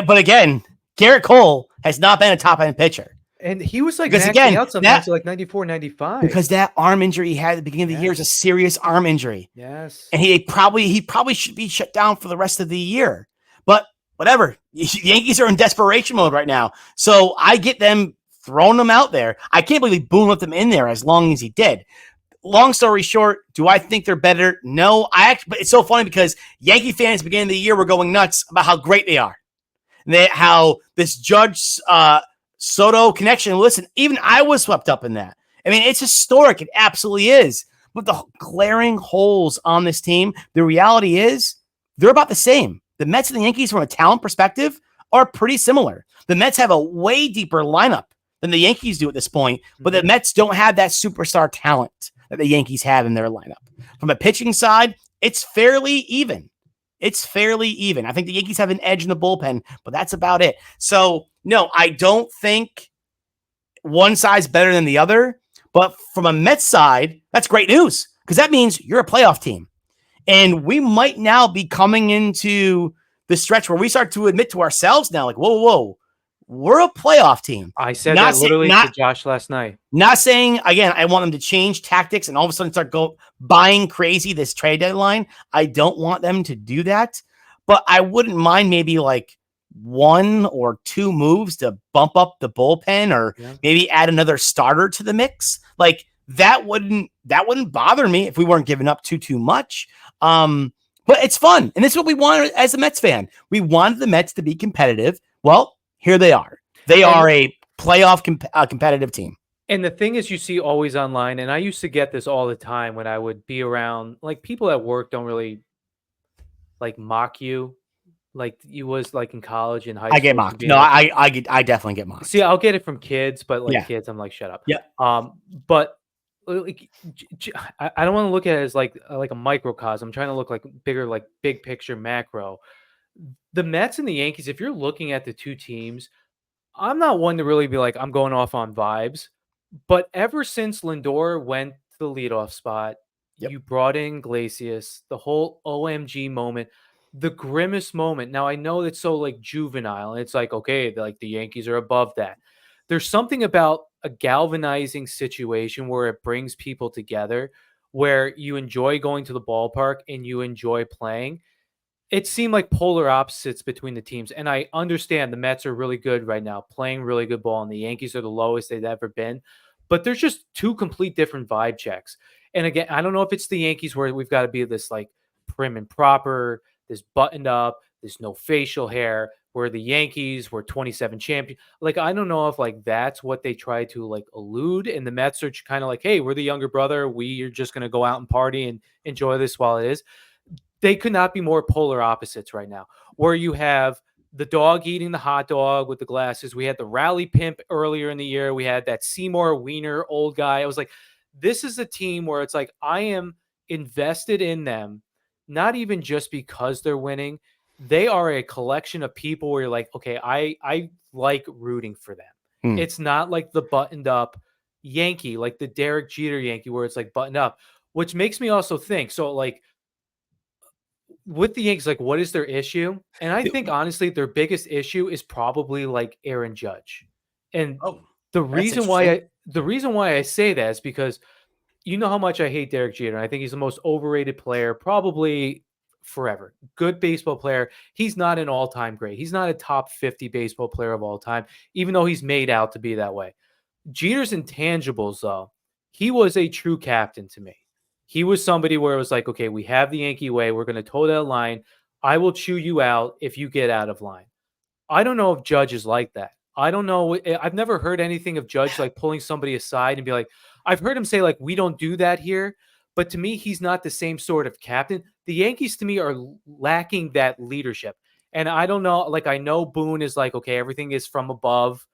but again, Garrett Cole has not been a top end pitcher. And he was like Because maxing again, out sometimes to like 94, 95. Because that arm injury he had at the beginning of the year is a serious arm injury. Yes. And he probably should be shut down for the rest of the year. But whatever. The Yankees are in desperation mode right now. So I get them throwing them out there. I can't believe he Boone left them in there as long as he did. Long story short, do I think they're better? No. But it's so funny because Yankee fans beginning of the year were going nuts about how great they are. How this Judge Soto connection. Listen, even I was swept up in that. I mean, it's historic. It absolutely is. But the glaring holes on this team, the reality is they're about the same. The Mets and the Yankees, from a talent perspective, are pretty similar. The Mets have a way deeper lineup than the Yankees do at this point, but the Mets don't have that superstar talent that the Yankees have in their lineup. From a pitching side, it's fairly even. I think the Yankees have an edge in the bullpen, but that's about it. So, no, I don't think one side's better than the other. But from a Mets side, that's great news because that means you're a playoff team. And we might now be coming into the stretch where we start to admit to ourselves now, like, whoa, we're a playoff team. I said that literally to Josh last night. Not saying, again, I want them to change tactics and all of a sudden start buying crazy this trade deadline. I don't want them to do that. But I wouldn't mind maybe like 1 or 2 moves to bump up the bullpen or maybe add another starter to the mix. Like that wouldn't bother me if we weren't giving up too much. But it's fun. And this is what we wanted as a Mets fan. We wanted the Mets to be competitive. Well, here they are. They are a playoff competitive team. And the thing is, you see always online, and I used to get this all the time when I would be around, like, people at work don't really like mock you like you was like in college and high I get school for mocked. being No, like, I definitely get see, mocked. I'll get it from kids, but like Yeah. kids, I'm like, shut up. Yep. But like, I don't want to look at it as like a microcosm. I'm trying to look like bigger, like big picture macro. The Mets and the Yankees, if you're looking at the two teams, I'm not one to really be like, I'm going off on vibes. But ever since Lindor went to the leadoff spot, Yep. you brought in Iglesias, the whole OMG moment, the grimmest moment. Now I know it's so like juvenile. And it's like, okay, like the Yankees are above that. There's something about a galvanizing situation where it brings people together, where you enjoy going to the ballpark and you enjoy playing. It seemed like polar opposites between the teams, and I understand the Mets are really good right now, playing really good ball, and the Yankees are the lowest they've ever been. But there's just two complete different vibe checks. And again, I don't know if it's the Yankees where we've got to be this like prim and proper, this buttoned up, this no facial hair, where the Yankees were 27 champion. Like, I don't know if like that's what they try to like elude, and the Mets are kind of like, hey, we're the younger brother. We are just gonna go out and party and enjoy this while it is. They could not be more polar opposites right now, where you have the dog eating the hot dog with the glasses. We had the rally pimp earlier in the year. We had that Seymour Wiener old guy. I was like, this is a team where it's like, I am invested in them, not even just because they're winning. They are a collection of people where you're like, okay, I like rooting for them. Hmm. It's not like the buttoned up Yankee, like the Derek Jeter Yankee, where it's like buttoned up, which makes me also think, so like, with the Yankees, like, what is their issue? And I think honestly, their biggest issue is probably like Aaron Judge. And Oh, the that's reason why interesting. I say that is because you know how much I hate Derek Jeter. And I think he's the most overrated player probably forever. Good baseball player. He's not an all-time great. He's not a top 50 baseball player of all time, even though he's made out to be that way. Jeter's intangibles, though, he was a true captain to me. He was somebody where it was like, okay, we have the Yankee way. We're going to toe that line. I will chew you out if you get out of line. I don't know if Judge is like that. I don't know. I've never heard anything of Judge like pulling somebody aside and be like, I've heard him say, like, we don't do that here. But to me, he's not the same sort of captain. The Yankees, to me, are lacking that leadership. And I don't know. Like, I know Boone is like, okay, everything is from above.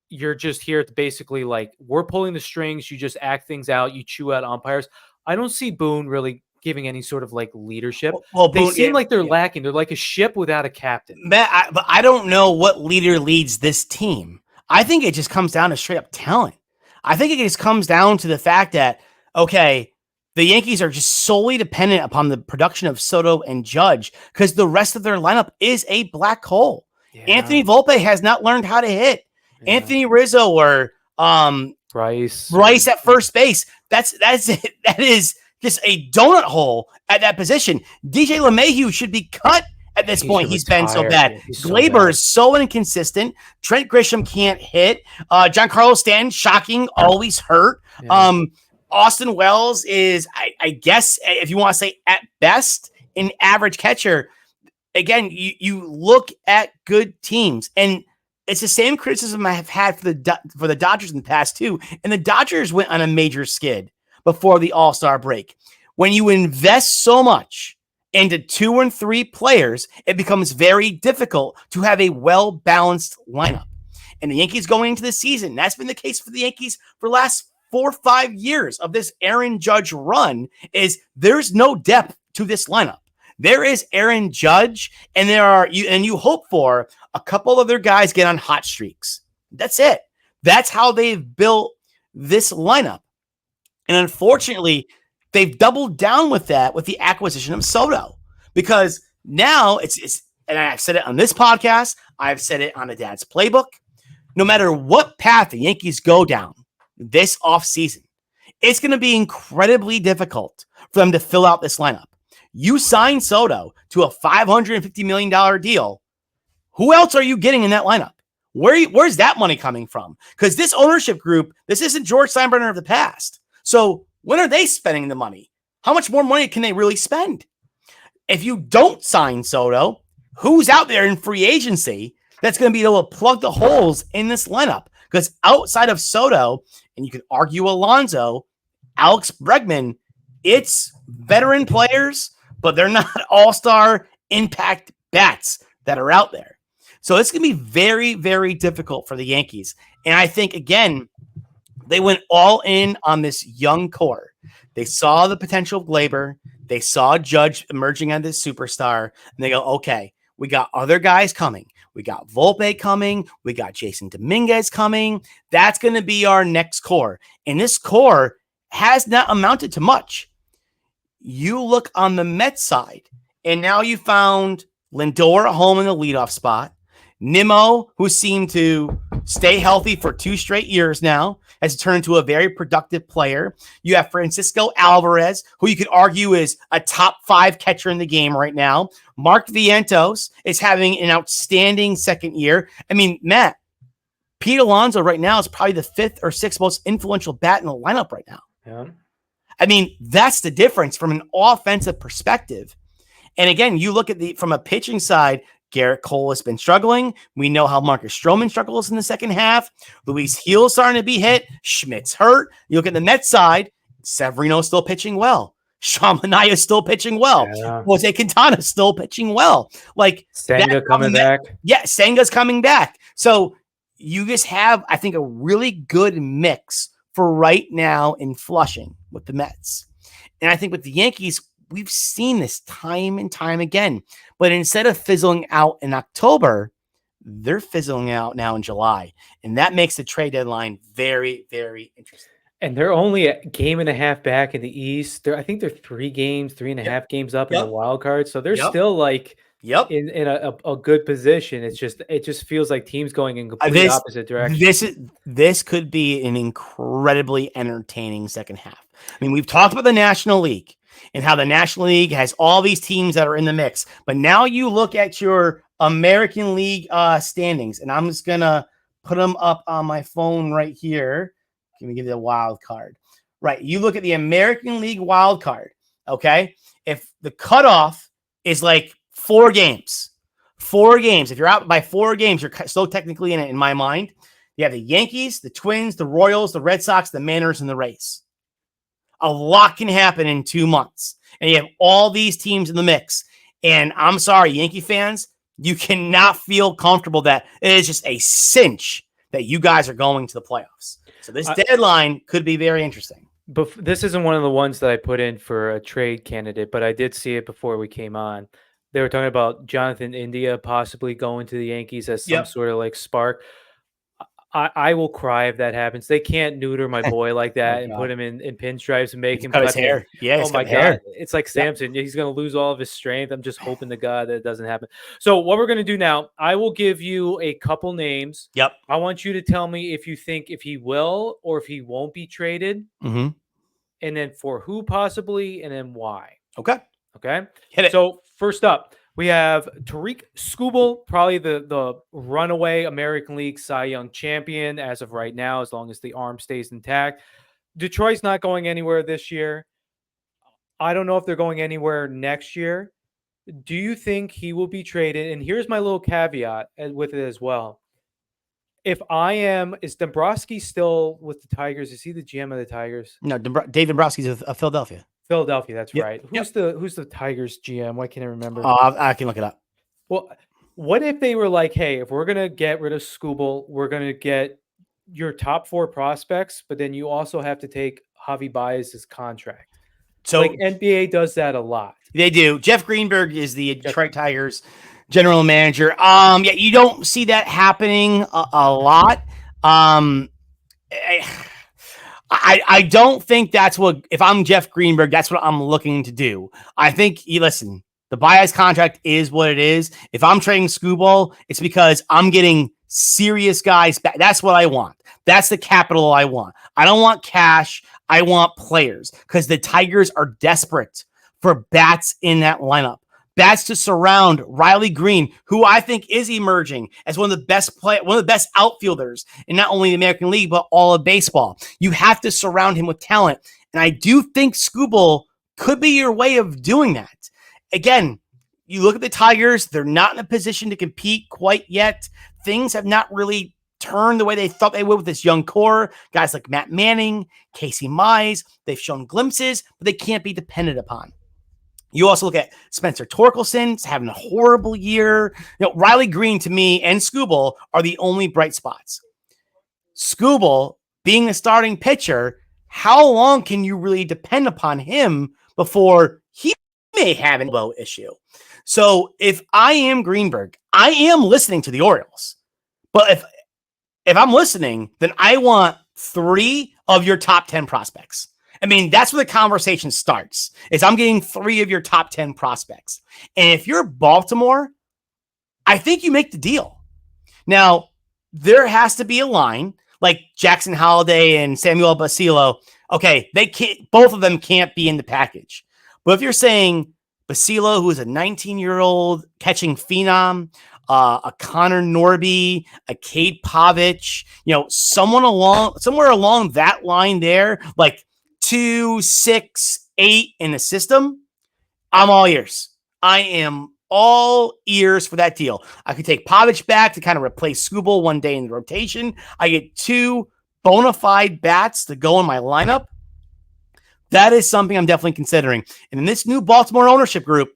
You're just here to basically like, we're pulling the strings. You just act things out. You chew out umpires. I don't see Boone really giving any sort of like leadership. Well, They Boone, seem like they're yeah. lacking. They're like a ship without a captain. Matt, but I don't know what leader leads this team. I think it just comes down to straight up talent. I think it just comes down to the fact that, okay, the Yankees are just solely dependent upon the production of Soto and Judge because the rest of their lineup is a black hole. Yeah. Anthony Volpe has not learned how to hit. Yeah. Anthony Rizzo or Bryce at first base. That's it. That is just a donut hole at that position. DJ LeMahieu should be cut at this point. He's been so bad. Glaber is so inconsistent. Trent Grisham can't hit. Giancarlo Stanton, shocking, always hurt. Yeah. Austin Wells is, I guess, if you want to say at best, an average catcher. Again, you look at good teams, and it's the same criticism I have had for the Dodgers in the past too. And the Dodgers went on a major skid before the All-Star break. When you invest so much into 2 and 3 players, it becomes very difficult to have a well-balanced lineup. And the Yankees going into the season, that's been the case for the Yankees for the last 4 or 5 years of this Aaron Judge run, is there's no depth to this lineup. There is Aaron Judge, and you hope for a couple of their guys get on hot streaks. That's it. That's how they've built this lineup. And unfortunately, they've doubled down with that with the acquisition of Soto, because now it's and I've said it on this podcast, I've said it on the Dad's Playbook. No matter what path the Yankees go down this offseason, it's going to be incredibly difficult for them to fill out this lineup. You sign Soto to a $550 million deal. Who else are you getting in that lineup? Where's that money coming from? Because this ownership group, this isn't George Steinbrenner of the past. So when are they spending the money? How much more money can they really spend? If you don't sign Soto, who's out there in free agency that's going to be able to plug the holes in this lineup? Because outside of Soto, and you could argue Alonso, Alex Bregman, it's veteran players, but they're not all-star impact bats that are out there. So it's going to be very, very difficult for the Yankees. And I think, again, they went all in on this young core. They saw the potential of Glaber. They saw Judge emerging as this superstar. And they go, okay, we got other guys coming. We got Volpe coming. We got Jason Dominguez coming. That's going to be our next core. And this core has not amounted to much. You look on the Mets side, and now you found Lindor at home in the leadoff spot. Nimmo, who seemed to stay healthy for 2 straight years now, has turned into a very productive player. You have Francisco Alvarez, who you could argue is a top 5 catcher in the game right now. Mark Vientos is having an outstanding second year. I mean, Matt, Pete Alonso right now is probably the 5th or 6th most influential bat in the lineup right now. Yeah. I mean, that's the difference from an offensive perspective. And again, you look at from a pitching side, Garrett Cole has been struggling. We know how Marcus Stroman struggles in the second half. Luis Gil's starting to be hit. Schmidt's hurt. You look at the Mets side, Severino's still pitching well. Sean Manaea is still pitching well. Yeah. Jose Quintana's still pitching well. Like Senga coming back. Yeah, Senga's coming back. So you just have, I think, a really good mix for right now in Flushing with the Mets. And I think with the Yankees, we've seen this time and time again. But instead of fizzling out in October, they're fizzling out now in July. And that makes the trade deadline very, very interesting. And they're only a game and a half back in the East. I think they're 3.5 games up in the wild card. So they're still like in a good position. It just feels like teams going in complete opposite direction. This could be an incredibly entertaining second half. I mean, we've talked about the National League and how the National League has all these teams that are in the mix. But now you look at your American League standings, and I'm just going to put them up on my phone right here. Let me give you the wild card. Right. You look at the American League wild card. Okay. If the cutoff is like 4 games, if you're out by 4 games, you're still technically in it in my mind. You have the Yankees, the Twins, the Royals, the Red Sox, the Mariners, and the Rays. A lot can happen in 2 months. And you have all these teams in the mix. And I'm sorry, Yankee fans, you cannot feel comfortable that it is just a cinch that you guys are going to the playoffs. So this deadline could be very interesting. But this isn't one of the ones that I put in for a trade candidate, but I did see it before we came on. They were talking about Jonathan India possibly going to the Yankees as some sort of like spark. I will cry if that happens. They can't neuter my boy like that and put him in pinstripes and make him cut his hair. Yeah, oh my God. It's like Samson. He's going to lose all of his strength. I'm just hoping to God that it doesn't happen. So what we're going to do now, I will give you a couple names. Yep. I want you to tell me if you think if he will or if he won't be traded. Mm-hmm. And then for who possibly and then why. Okay. Hit it. So first up, we have Tariq Skubal, probably the runaway American League Cy Young champion as of right now, as long as the arm stays intact. Detroit's not going anywhere this year. I don't know if they're going anywhere next year. Do you think he will be traded? And here's my little caveat with it as well. Is Dombrowski still with the Tigers? Is he the GM of the Tigers? No, Dave Dombrowski's of Philadelphia. Philadelphia, that's right. Who's the Tigers GM? Why can't I remember? I can look it up. Well, what if they were like, hey, if we're gonna get rid of Skubal, we're gonna get your top 4 prospects, but then you also have to take Javi Baez's contract. So like NBA does that a lot. They do. Jeff Greenberg is the Detroit Tigers general manager. You don't see that happening a lot. I don't think that's what, if I'm Jeff Greenberg, that's what I'm looking to do. I think, listen, the Baez contract is what it is. If I'm trading Skubal, it's because I'm getting serious guys back. That's what I want. That's the capital I want. I don't want cash. I want players because the Tigers are desperate for bats in that lineup. Bats to surround Riley Green, who I think is emerging as one of the best outfielders in not only the American League, but all of baseball. You have to surround him with talent. And I do think Skubal could be your way of doing that. Again, you look at the Tigers, they're not in a position to compete quite yet. Things have not really turn the way they thought they would with this young core. Guys like Matt Manning, Casey Mize, they've shown glimpses, but they can't be depended upon. You also look at Spencer Torkelson having a horrible year. Riley Green, to me, and Skubal are the only bright spots. Skubal being the starting pitcher, how long can you really depend upon him before he may have an elbow issue? So if I am Greenberg, I am listening to the Orioles. But if I'm listening, then I want 3 of your top 10 prospects. I mean, that's where the conversation starts, is I'm getting 3 of your top 10 prospects. And if you're Baltimore, I think you make the deal. Now, there has to be a line like Jackson Holliday and Samuel Basilio. Okay, they can't, both of them can't be in the package. But if you're saying Basilio, who is a 19-year-old catching phenom, a Connor Norby, a Cade Pavich, somewhere along that line there, like 2, 6, 8 in the system, I'm all ears. I am all ears for that deal. I could take Pavich back to kind of replace Skubal one day in the rotation. I get 2 bona fide bats to go in my lineup. That is something I'm definitely considering. And in this new Baltimore ownership group,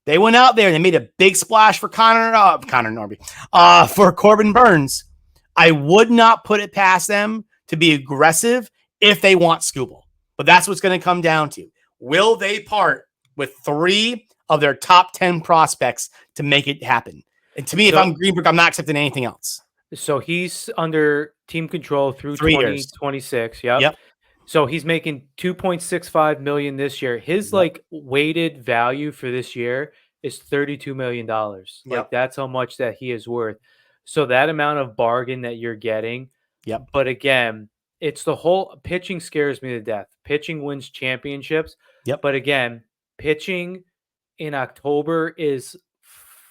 they went out there and they made a big splash for Connor Norby, for Corbin Burns. I would not put it past them to be aggressive if they want Skubal. But that's what's going to come down to. Will they part with 3 of their top 10 prospects to make it happen? And to me, if I'm Greenberg, I'm not accepting anything else. So he's under team control through 3 years. 2026. Yep. So he's making $2.65 million this year. His like weighted value for this year is $32 million. Like that's how much that he is worth. So that amount of bargain that you're getting. Yep. But again, it's the whole pitching scares me to death. Pitching wins championships. Yep. But again, pitching in October is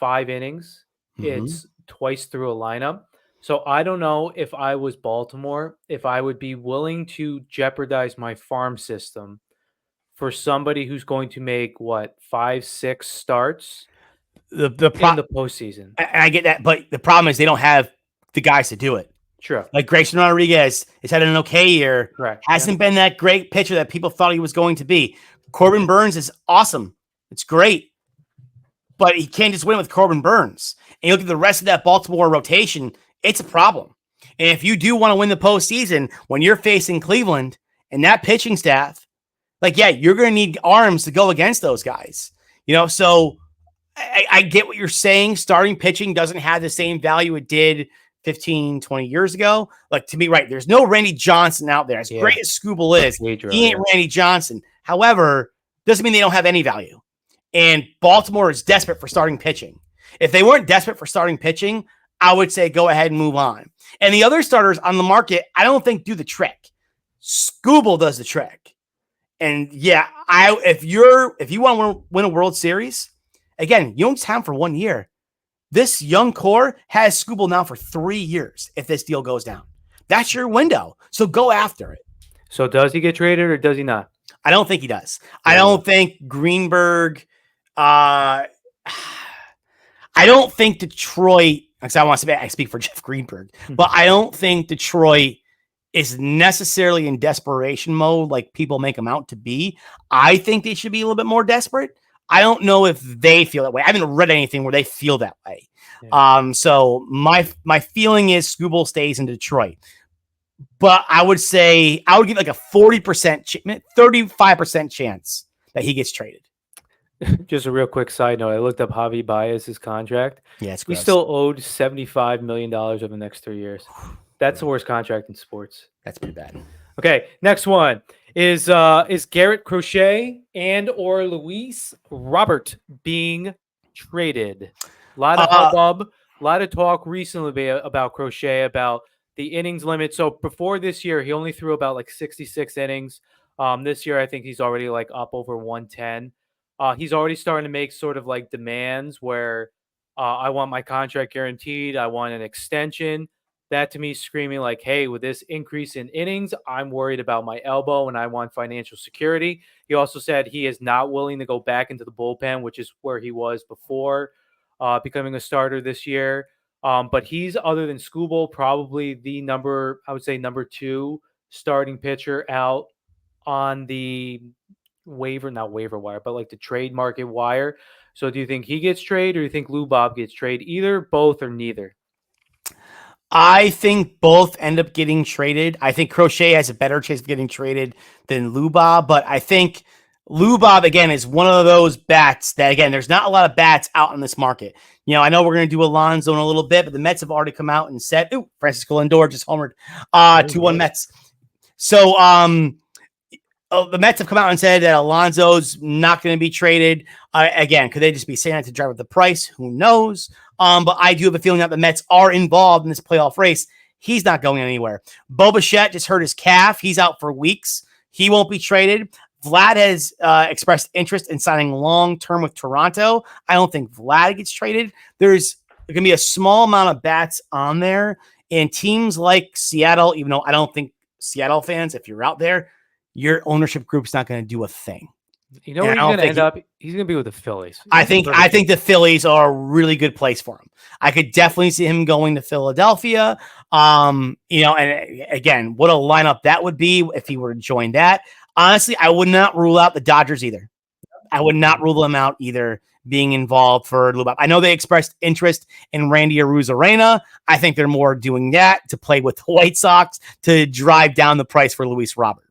5 innings. It's twice through a lineup. So I don't know if I was Baltimore, if I would be willing to jeopardize my farm system for somebody who's going to make 5, 6 starts in the postseason. I get that, but the problem is they don't have the guys to do it. True. Like Grayson Rodriguez has had an okay year. Correct. Hasn't been that great pitcher that people thought he was going to be. Corbin Burns is awesome. It's great. But he can't just win with Corbin Burns. And you look at the rest of that Baltimore rotation, it's a problem. And if you do want to win the postseason, when you're facing Cleveland and that pitching staff, you're going to need arms to go against those guys. So I get what you're saying. Starting pitching doesn't have the same value it did 15, 20 years ago. To me, right, there's no Randy Johnson out there. As great as Skubal is, he ain't Randy Johnson. However, doesn't mean they don't have any value. And Baltimore is desperate for starting pitching. If they weren't desperate for starting pitching, I would say go ahead and move on. And the other starters on the market, I don't think do the trick. Skubal does the trick. And if you want to win a World Series, again, you don't have him for 1 year. This young core has Skubal now for 3 years if this deal goes down. That's your window. So go after it. So does he get traded or does he not? I don't think he does. I don't think Greenberg. I don't think Detroit, because I speak for Jeff Greenberg, but I don't think Detroit is necessarily in desperation mode like people make them out to be. I think they should be a little bit more desperate. I don't know if they feel that way. I haven't read anything where they feel that way. Yeah. So my feeling is Skubal stays in Detroit. But I would say I would give like a 40%, 35% chance that he gets traded. Just a real quick side note. I looked up Javi Baez's contract. Yeah, it's gross. He's still owed $75 million over the next 3 years. That's the worst contract in sports. That's pretty bad. Okay, next one is Garrett Crochet and or Luis Robert being traded. A lot of hubbub, a lot of talk recently about Crochet, about the innings limit. So before this year, he only threw about 66 innings. This year, I think he's already up over 110. He's already starting to make sort of demands where I want my contract guaranteed. I want an extension. That to me is screaming hey, with this increase in innings, I'm worried about my elbow and I want financial security. He also said he is not willing to go back into the bullpen, which is where he was before becoming a starter this year. But he's, other than Skubal, probably the number, I would say, number two starting pitcher out on the waiver, not waiver wire, but like the trade market wire. So do you think he gets traded, or do you think Lou Bob gets traded? Either, both, or neither? I think both end up getting traded. I think Crochet has a better chance of getting traded than Lubob, but I think Lubob, again, is one of those bats that, again, there's not a lot of bats out in this market. I know we're going to do Alonso in a little bit, but the Mets have already come out and said, ooh, Francisco Lindor just homered, 2-1 Mets. So, the Mets have come out and said that Alonso's not going to be traded. Again, could they just be saying that to drive up the price? Who knows? But I do have a feeling that the Mets are involved in this playoff race. He's not going anywhere. Bo Bichette just hurt his calf. He's out for weeks. He won't be traded. Vlad has expressed interest in signing long-term with Toronto. I don't think Vlad gets traded. There's going to be a small amount of bats on there. And teams like Seattle, even though I don't think Seattle fans, if you're out there, your ownership group's not going to do a thing. You know where he's going to end up? He's going to be with the Phillies. I think the Phillies are a really good place for him. I could definitely see him going to Philadelphia. And again, what a lineup that would be if he were to join that. Honestly, I would not rule out the Dodgers either. I would not rule them out either being involved for Lubab. I know they expressed interest in Randy Arozarena. I think they're more doing that to play with the White Sox to drive down the price for Luis Robert.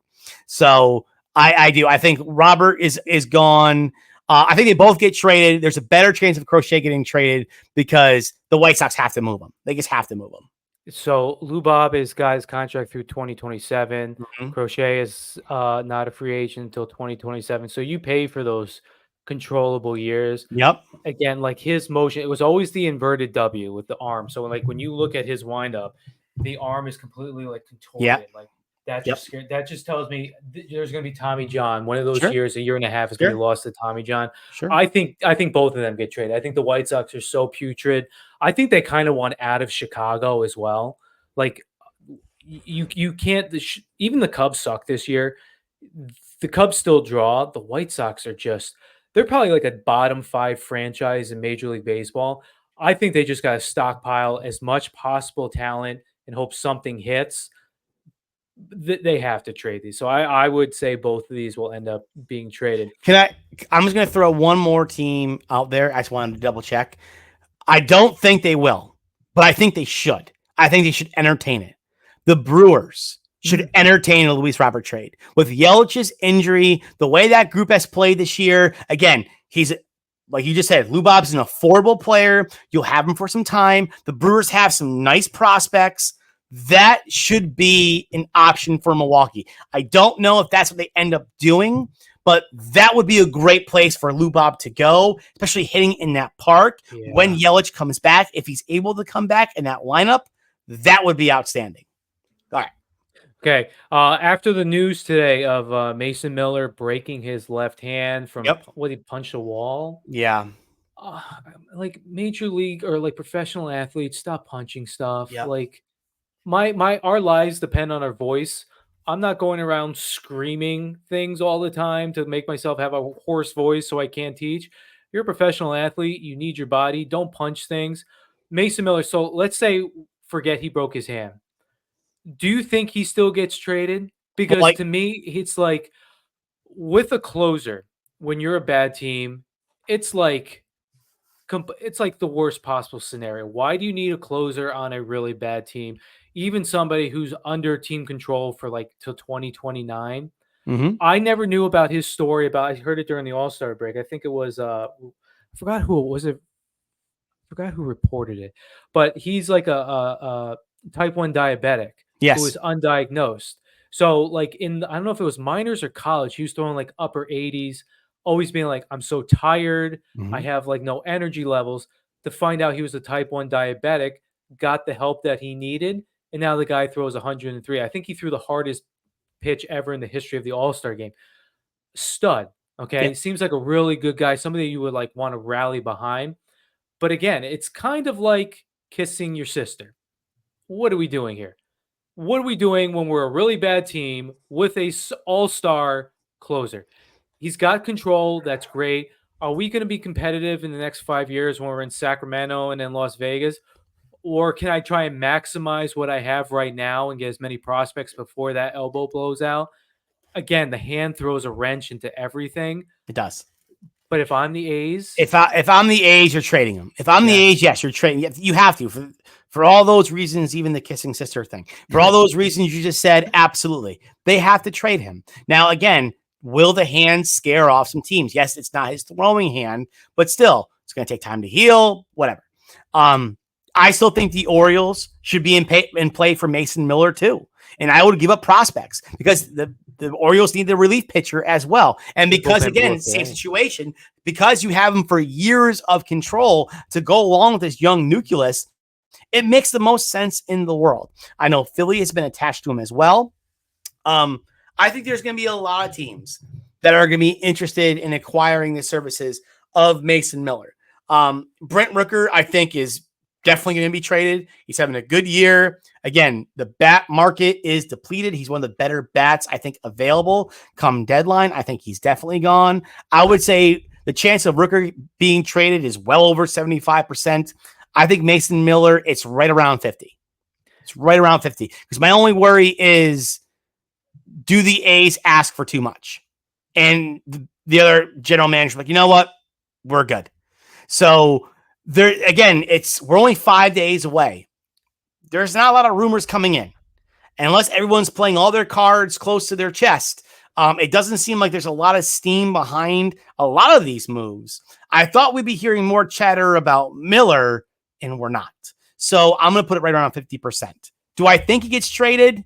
So I do. I think Robert is gone. I think they both get traded. There's a better chance of Crochet getting traded because the White Sox have to move him. They just have to move him. So Lubob is guy's contract through 2027. Mm-hmm. Crochet is not a free agent until 2027. So you pay for those controllable years. Yep. Again, like his motion, it was always the inverted W with the arm. So like when you look at his windup, the arm is completely like contorted. Yep. Like that just tells me there's going to be Tommy John. One of those years, a year and a half, is going to be lost to Tommy John. Sure. I think both of them get traded. I think the White Sox are so putrid. I think they kind of want out of Chicago as well. Like you can't. Even the Cubs suck this year. The Cubs still draw. The White Sox are they're probably like a bottom 5 franchise in Major League Baseball. I think they just got to stockpile as much possible talent and hope something hits. They have to trade these. So I would say both of these will end up being traded. I'm just going to throw one more team out there. I just wanted to double check. I don't think they will, but I think they should. I think they should entertain it. The Brewers should entertain a Luis Robert trade. With Yelich's injury, the way that group has played this year, again, he's, like you just said, Lubob's an affordable player. You'll have him for some time. The Brewers have some nice prospects. That should be an option for Milwaukee. I don't know if that's what they end up doing, but that would be a great place for Lubob to go, especially hitting in that park when Yelich comes back. If he's able to come back in that lineup, that would be outstanding. All right. Okay. After the news today of Mason Miller breaking his left hand from what he punched a wall. Yeah. Like major league or like professional athletes, stop punching stuff. Yep. Like our lives depend on our voice. I'm not going around screaming things all the time to make myself have a hoarse voice so I can't teach. You're a professional athlete. You need your body. Don't punch things. Mason Miller. So let's say, forget he broke his hand. Do you think he still gets traded? Because to me, it's like with a closer, when you're a bad team, it's like the worst possible scenario. Why do you need a closer on a really bad team? Even somebody who's under team control for like till 2029. I never knew about his story. I heard it during the All-Star break. I think it was I forgot who it was. I forgot who reported it, but he's like a type 1 diabetic who is undiagnosed. So like I don't know if it was minors or college, he was throwing like upper 80s, always being like, I'm so tired. I have like no energy levels. To find out he was a type 1 diabetic, got the help that he needed. And now the guy throws 103. I think he threw the hardest pitch ever in the history of the All-Star game. Stud. Okay. Seems like a really good guy. Somebody you would like want to rally behind. But again, it's kind of like kissing your sister. What are we doing here? What are we doing when we're a really bad team with a all-star closer? He's got control. That's great. Are we going to be competitive in the next 5 years when we're in Sacramento and in Las Vegas? or can I try and maximize what I have right now and get as many prospects before that elbow blows out? Again, the hand throws a wrench into everything. It does. But if I'm the A's, If I'm the A's, you're trading him. If I'm the yes, A's, yes, you're trading. You have to for all those reasons. Even the kissing sister thing. For all those reasons you just said, absolutely, they have to trade him. Now, again, will the hand scare off some teams? Yes, it's not his throwing hand, but still, it's going to take time to heal. Whatever. I still think the Orioles should be in play for Mason Miller too, and I would give up prospects because the Orioles need the relief pitcher as well. And because, again, same situation, because you have him for years of control to go along with this young nucleus, it makes the most sense in the world. I know Philly has been attached to him as well. I think there's going to be a lot of teams that are going to be interested in acquiring the services of Mason Miller. Brent Rooker, I think, is definitely going to be traded. He's having a good year. Again, the bat market is depleted. He's one of the better bats, I think, available come deadline. I think he's definitely gone. I would say the chance of Rooker being traded is well over 75%. I think Mason Miller, it's right around 50. It's right around 50. Because my only worry is, do the A's ask for too much? And the other general manager, like, you know what? We're good. So there again, we're only 5 days away. There's not a lot of rumors coming in. And unless everyone's playing all their cards close to their chest, it doesn't seem like there's a lot of steam behind a lot of these moves. I thought we'd be hearing more chatter about Miller, and we're not. So I'm going to put it right around 50%. Do I think he gets traded?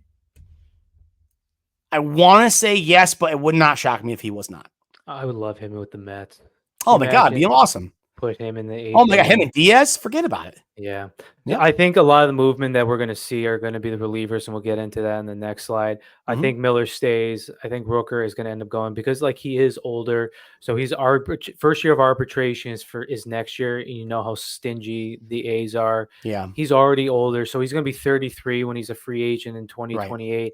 I want to say yes, but it would not shock me if he was not. I would love him with the Mets. Oh my God, be awesome. Put him in the. Oh my God, him and Diaz, forget about it. Yeah. I think a lot of the movement that we're going to see are going to be the relievers, and we'll get into that in the next slide. I think Miller stays. I think Rooker is going to end up going because, like, he is older, so he's first year of arbitration is next year. And you know how stingy the A's are. Yeah, he's already older, so he's going to be 33 when he's a free agent in 2028. Right.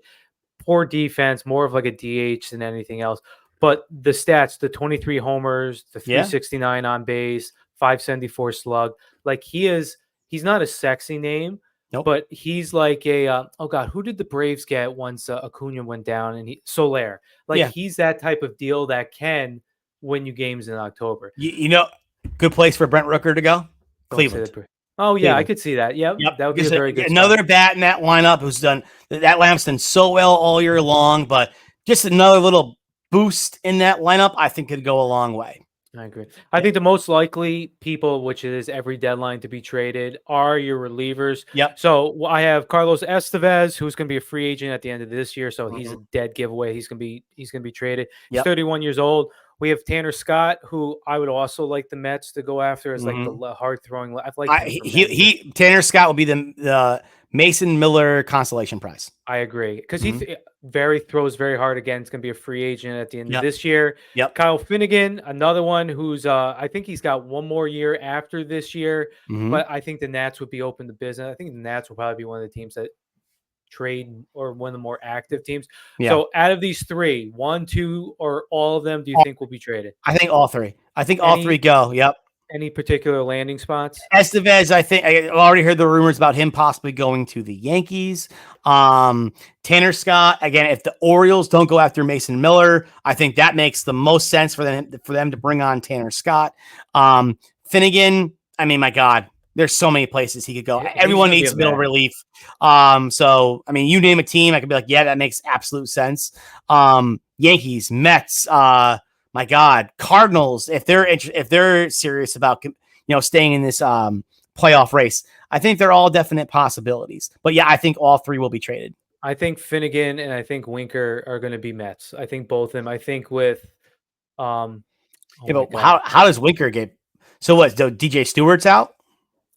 Poor defense, more of like a DH than anything else. But the stats, the 23 homers, the 369 on base, 574 slug, like he's not a sexy name, but he's like a, oh God, who did the Braves get once Acuna went down and Soler? Like he's that type of deal that can win you games in October. You know, good place for Brent Rooker to go? Cleveland. Oh yeah, Cleveland. I could see that. Yep. That would be a very good another bat in that lineup who's done that lineup's done so well all year long, but just another little boost in that lineup, I think could go a long way. I agree. I think the most likely people, which is every deadline to be traded, are your relievers. Yep. So I have Carlos Estevez, who's going to be a free agent at the end of this year. So he's a dead giveaway. He's going to be traded. He's 31 years old. We have Tanner Scott, who I would also like the Mets to go after as like the hard throwing. I'd like Tanner Scott will be the Mason Miller consolation prize. I agree because he throws very hard. Again, it's going to be a free agent at the end of this year. Yep. Kyle Finnegan, another one who's I think he's got one more year after this year, but I think the Nats would be open to business. I think the Nats will probably be one of the teams that trade or one of the more active teams. Yeah. So out of these three, 1, 2, or all of them, do you think will be traded? I think all three. I think all three go. Yep. Any particular landing spots? Estevez, I think I already heard the rumors about him possibly going to the Yankees. Tanner Scott, again, if the Orioles don't go after Mason Miller, I think that makes the most sense for them to bring on Tanner Scott. Finnegan, I mean, my God, there's so many places he could go. Everyone needs middle relief. So, I mean, you name a team, I could be like, yeah, that makes absolute sense. Yankees, Mets, my God, Cardinals, if they're serious about staying in this playoff race, I think they're all definite possibilities. But yeah, I think all three will be traded. I think Finnegan and I think Winker are going to be Mets. I think both of them. I think with but how does Winker get? So what? DJ Stewart's out.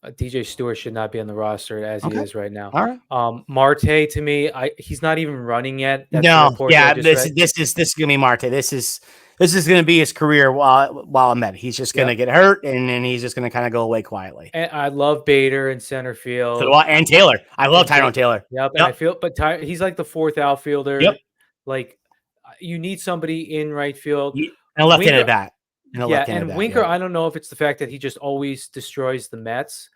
DJ Stewart should not be on the roster as he is right now. All right. Marte, to me, he's not even running yet. That's this is gonna be Marte. This is going to be his career while I'm at it. He's just going to get hurt, and then he's just going to kind of go away quietly. And I love Bader in center field. And Taylor. I love Tyrone Taylor. Yep. And I feel, but he's like the fourth outfielder. Yep. Like, you need somebody in right field. And a left-handed bat. And Winker, I don't know if it's the fact that he just always destroys the Mets.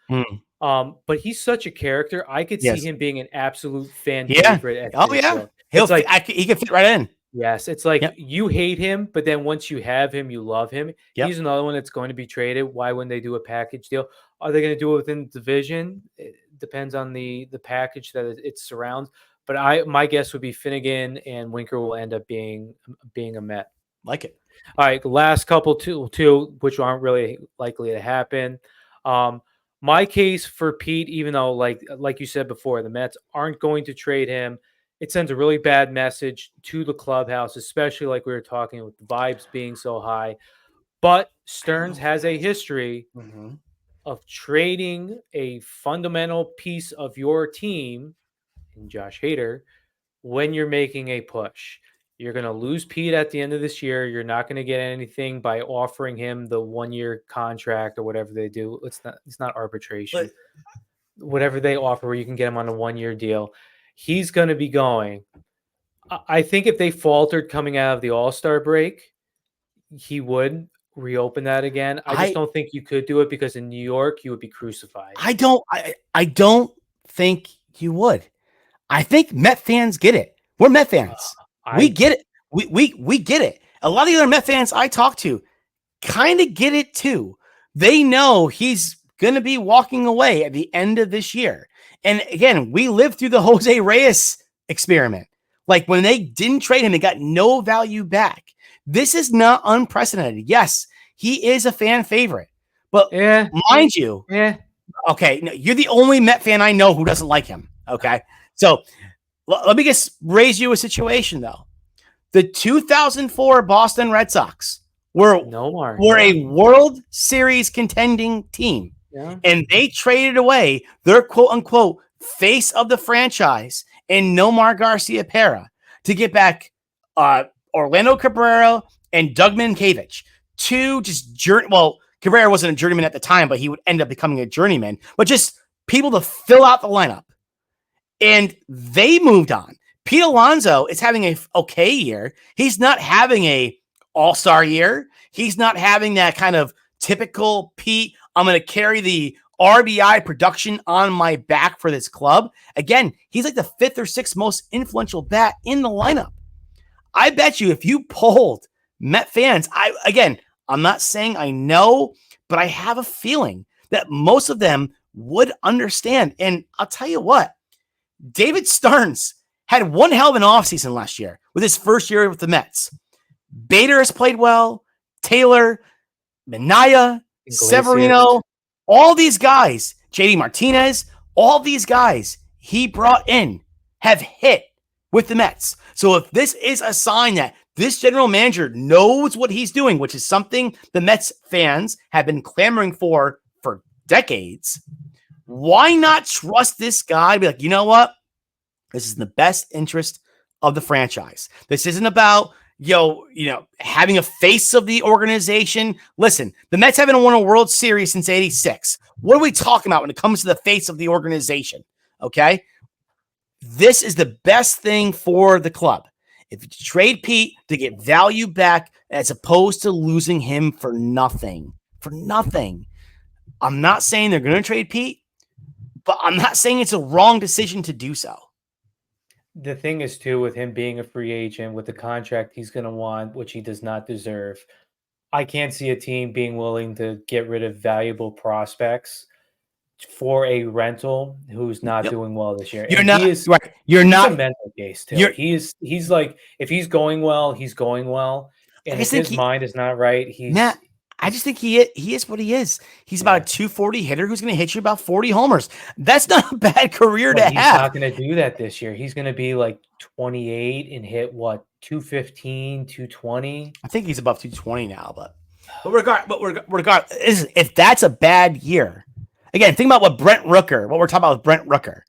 But he's such a character. I could see Yes. him being an absolute fan Yeah. favorite at Oh, Citi yeah. Field. It's like, He can fit right in. yes, it's like Yep. you hate him, but then once you have him, you love him. Yep. He's another one that's going to be traded. Why wouldn't they do a package deal? Are they going to do it within the division? It depends on the package that it surrounds. But my guess would be Finnegan and Winker will end up being a Met. Like it. All right, last couple two, which aren't really likely to happen. My case for Pete, even though like you said before, the Mets aren't going to trade him, it sends a really bad message to the clubhouse, especially like we were talking with the vibes being so high. But Stearns has a history Mhm. of trading a fundamental piece of your team, in Josh Hader, when you're making a push. You're going to lose Pete at the end of this year. You're not going to get anything by offering him the 1-year contract or whatever they do. It's not arbitration. Whatever they offer where you can get him on a 1-year deal. He's going to be going. I think if they faltered coming out of the All-Star break, he would reopen that again. I just don't think you could do it because in New York you would be crucified. I don't think you would. I think Met fans get it. We're Met fans. We get it. We get it. A lot of the other Met fans I talk to kind of get it too. They know he's going to be walking away at the end of this year. And again, we lived through the Jose Reyes experiment. Like when they didn't trade him, they got no value back. This is not unprecedented. Yes, he is a fan favorite. But mind you, okay, no, you're the only Met fan I know who doesn't like him. Okay. So let me just raise you a situation, though. The 2004 Boston Red Sox were a World Series contending team. Yeah. And they traded away their quote-unquote face of the franchise in Nomar Garciaparra to get back Orlando Cabrera and Doug Minkiewicz. Cabrera wasn't a journeyman at the time, but he would end up becoming a journeyman. But just people to fill out the lineup. And they moved on. Pete Alonso is having a okay year. He's not having a all-star year. He's not having that kind of typical Pete, I'm going to carry the RBI production on my back for this club. Again, he's like the 5th or 6th most influential bat in the lineup. I bet you if you polled Met fans, I'm not saying I know, but I have a feeling that most of them would understand. And I'll tell you what, David Stearns had one hell of an offseason last year with his first year with the Mets. Bader has played well. Taylor, Minaya, Severino, all these guys, JD Martinez, all these guys he brought in have hit with the Mets. So if this is a sign that this general manager knows what he's doing, which is something the Mets fans have been clamoring for decades, why not trust this guy? Be like, you know what? This is in the best interest of the franchise. This isn't about, having a face of the organization. Listen, the Mets haven't won a World Series since 86. What are we talking about when it comes to the face of the organization? Okay. This is the best thing for the club. If you trade Pete to get value back as opposed to losing him for nothing. I'm not saying they're going to trade Pete, but I'm not saying it's a wrong decision to do so. The thing is, too, with him being a free agent, with the contract he's going to want, which he does not deserve, I can't see a team being willing to get rid of valuable prospects for a rental who's not doing well this year. You're not a mental case, too. He's like, if he's going well, he's going well. And if his mind is not right, I just think he is what he is. He's about a 240 hitter who's going to hit you about 40 homers. That's not a bad career to have. He's not going to do that this year. He's going to be like 28 and hit 215, 220. I think he's above 220 now, but regardless, if that's a bad year, again, think about what we're talking about with Brent Rooker.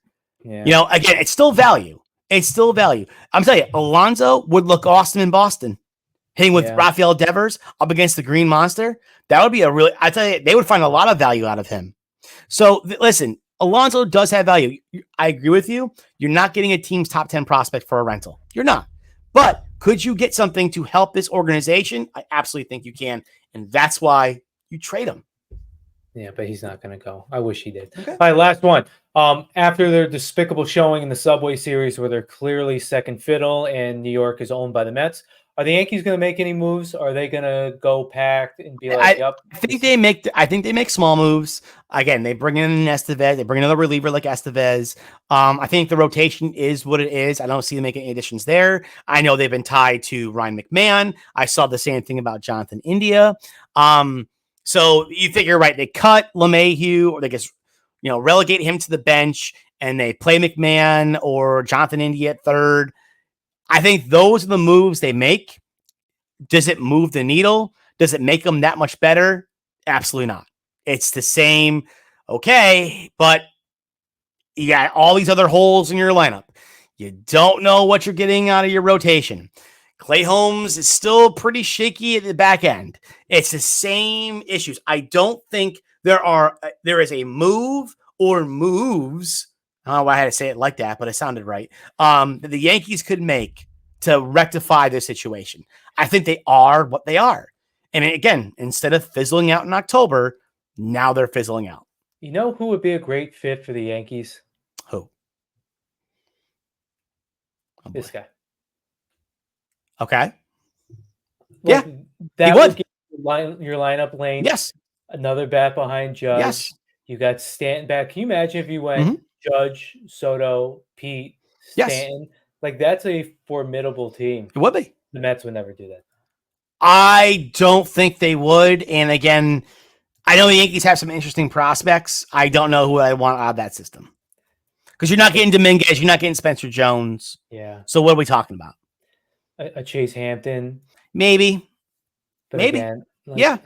Yeah. Again, it's still value. I'm telling you, Alonso would look awesome in Boston. Hitting with Rafael Devers up against the Green Monster, that would be I tell you, they would find a lot of value out of him. So listen, Alonso does have value. I agree with you. You're not getting a team's top 10 prospect for a rental. You're not. But could you get something to help this organization? I absolutely think you can. And that's why you trade him. Yeah, but he's not going to go. I wish he did. Okay. All right, last one. After their despicable showing in the Subway Series, where they're clearly second fiddle, and New York is owned by the Mets, are the Yankees going to make any moves? Are they going to go packed and be like, "Yep"? I think they make small moves. Again, they bring in Estevez. They bring another reliever like Estevez. I think the rotation is what it is. I don't see them making any additions there. I know they've been tied to Ryan McMahon. I saw the same thing about Jonathan India. So you figure, right? They cut LeMahieu, or they just relegate him to the bench, and they play McMahon or Jonathan India at third. I think those are the moves they make. Does it move the needle? Does it make them that much better? Absolutely not. It's the same. Okay, but you got all these other holes in your lineup. You don't know what you're getting out of your rotation. Clay Holmes is still pretty shaky at the back end. It's the same issues. I don't think there is a move or moves. I don't know why I had to say it like that, but it sounded right. That the Yankees could make to rectify this situation. I think they are what they are. And again, instead of fizzling out in October, now they're fizzling out. You know who would be a great fit for the Yankees? Who? Oh, this guy. Okay. Like, yeah. That would get your lineup lane. Yes. Another bat behind Judge. Yes. You got Stanton back. Can you imagine if you went Judge, Soto, Pete, Stanton? Yes. Like, that's a formidable team. It would be. The Mets would never do that. I don't think they would. And again, I know the Yankees have some interesting prospects. I don't know who I want out of that system. Because you're not getting Dominguez. You're not getting Spencer Jones. Yeah. So what are we talking about? A Chase Hampton. Maybe. But maybe. Again, yeah.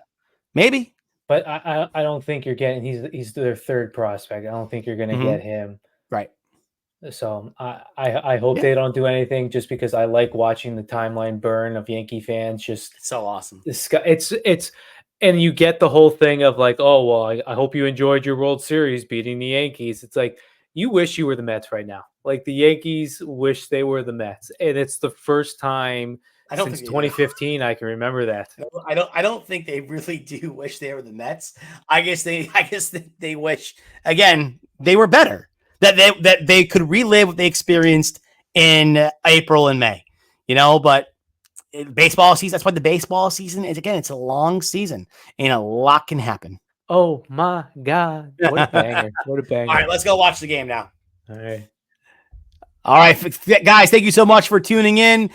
Maybe. But I don't think you're getting he's their third prospect. I don't think you're going to get him. Right. So I hope they don't do anything, just because I like watching the timeline burn of Yankee fans. Just it's so awesome. It's and you get the whole thing of like, oh well, I hope you enjoyed your World Series beating the Yankees. It's like, you wish you were the Mets right now. Like, the Yankees wish they were the Mets, and it's the first time since 2015 I can remember that. I don't think they really do wish they were the Mets. I guess they wish, again, they were better. That they could relive what they experienced in April and May. But baseball season, that's why the baseball season is, again, it's a long season and a lot can happen. Oh my God. What a banger. What a banger. All right, let's go watch the game now. All right. All right, guys, thank you so much for tuning in.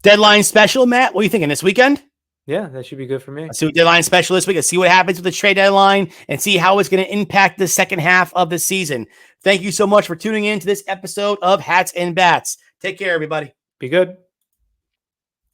Deadline special, Matt. What are you thinking this weekend? Yeah, that should be good for me. Let's do deadline special this week. Let's see what happens with the trade deadline and see how it's going to impact the second half of the season. Thank you so much for tuning in to this episode of Hats and Bats. Take care, everybody. Be good.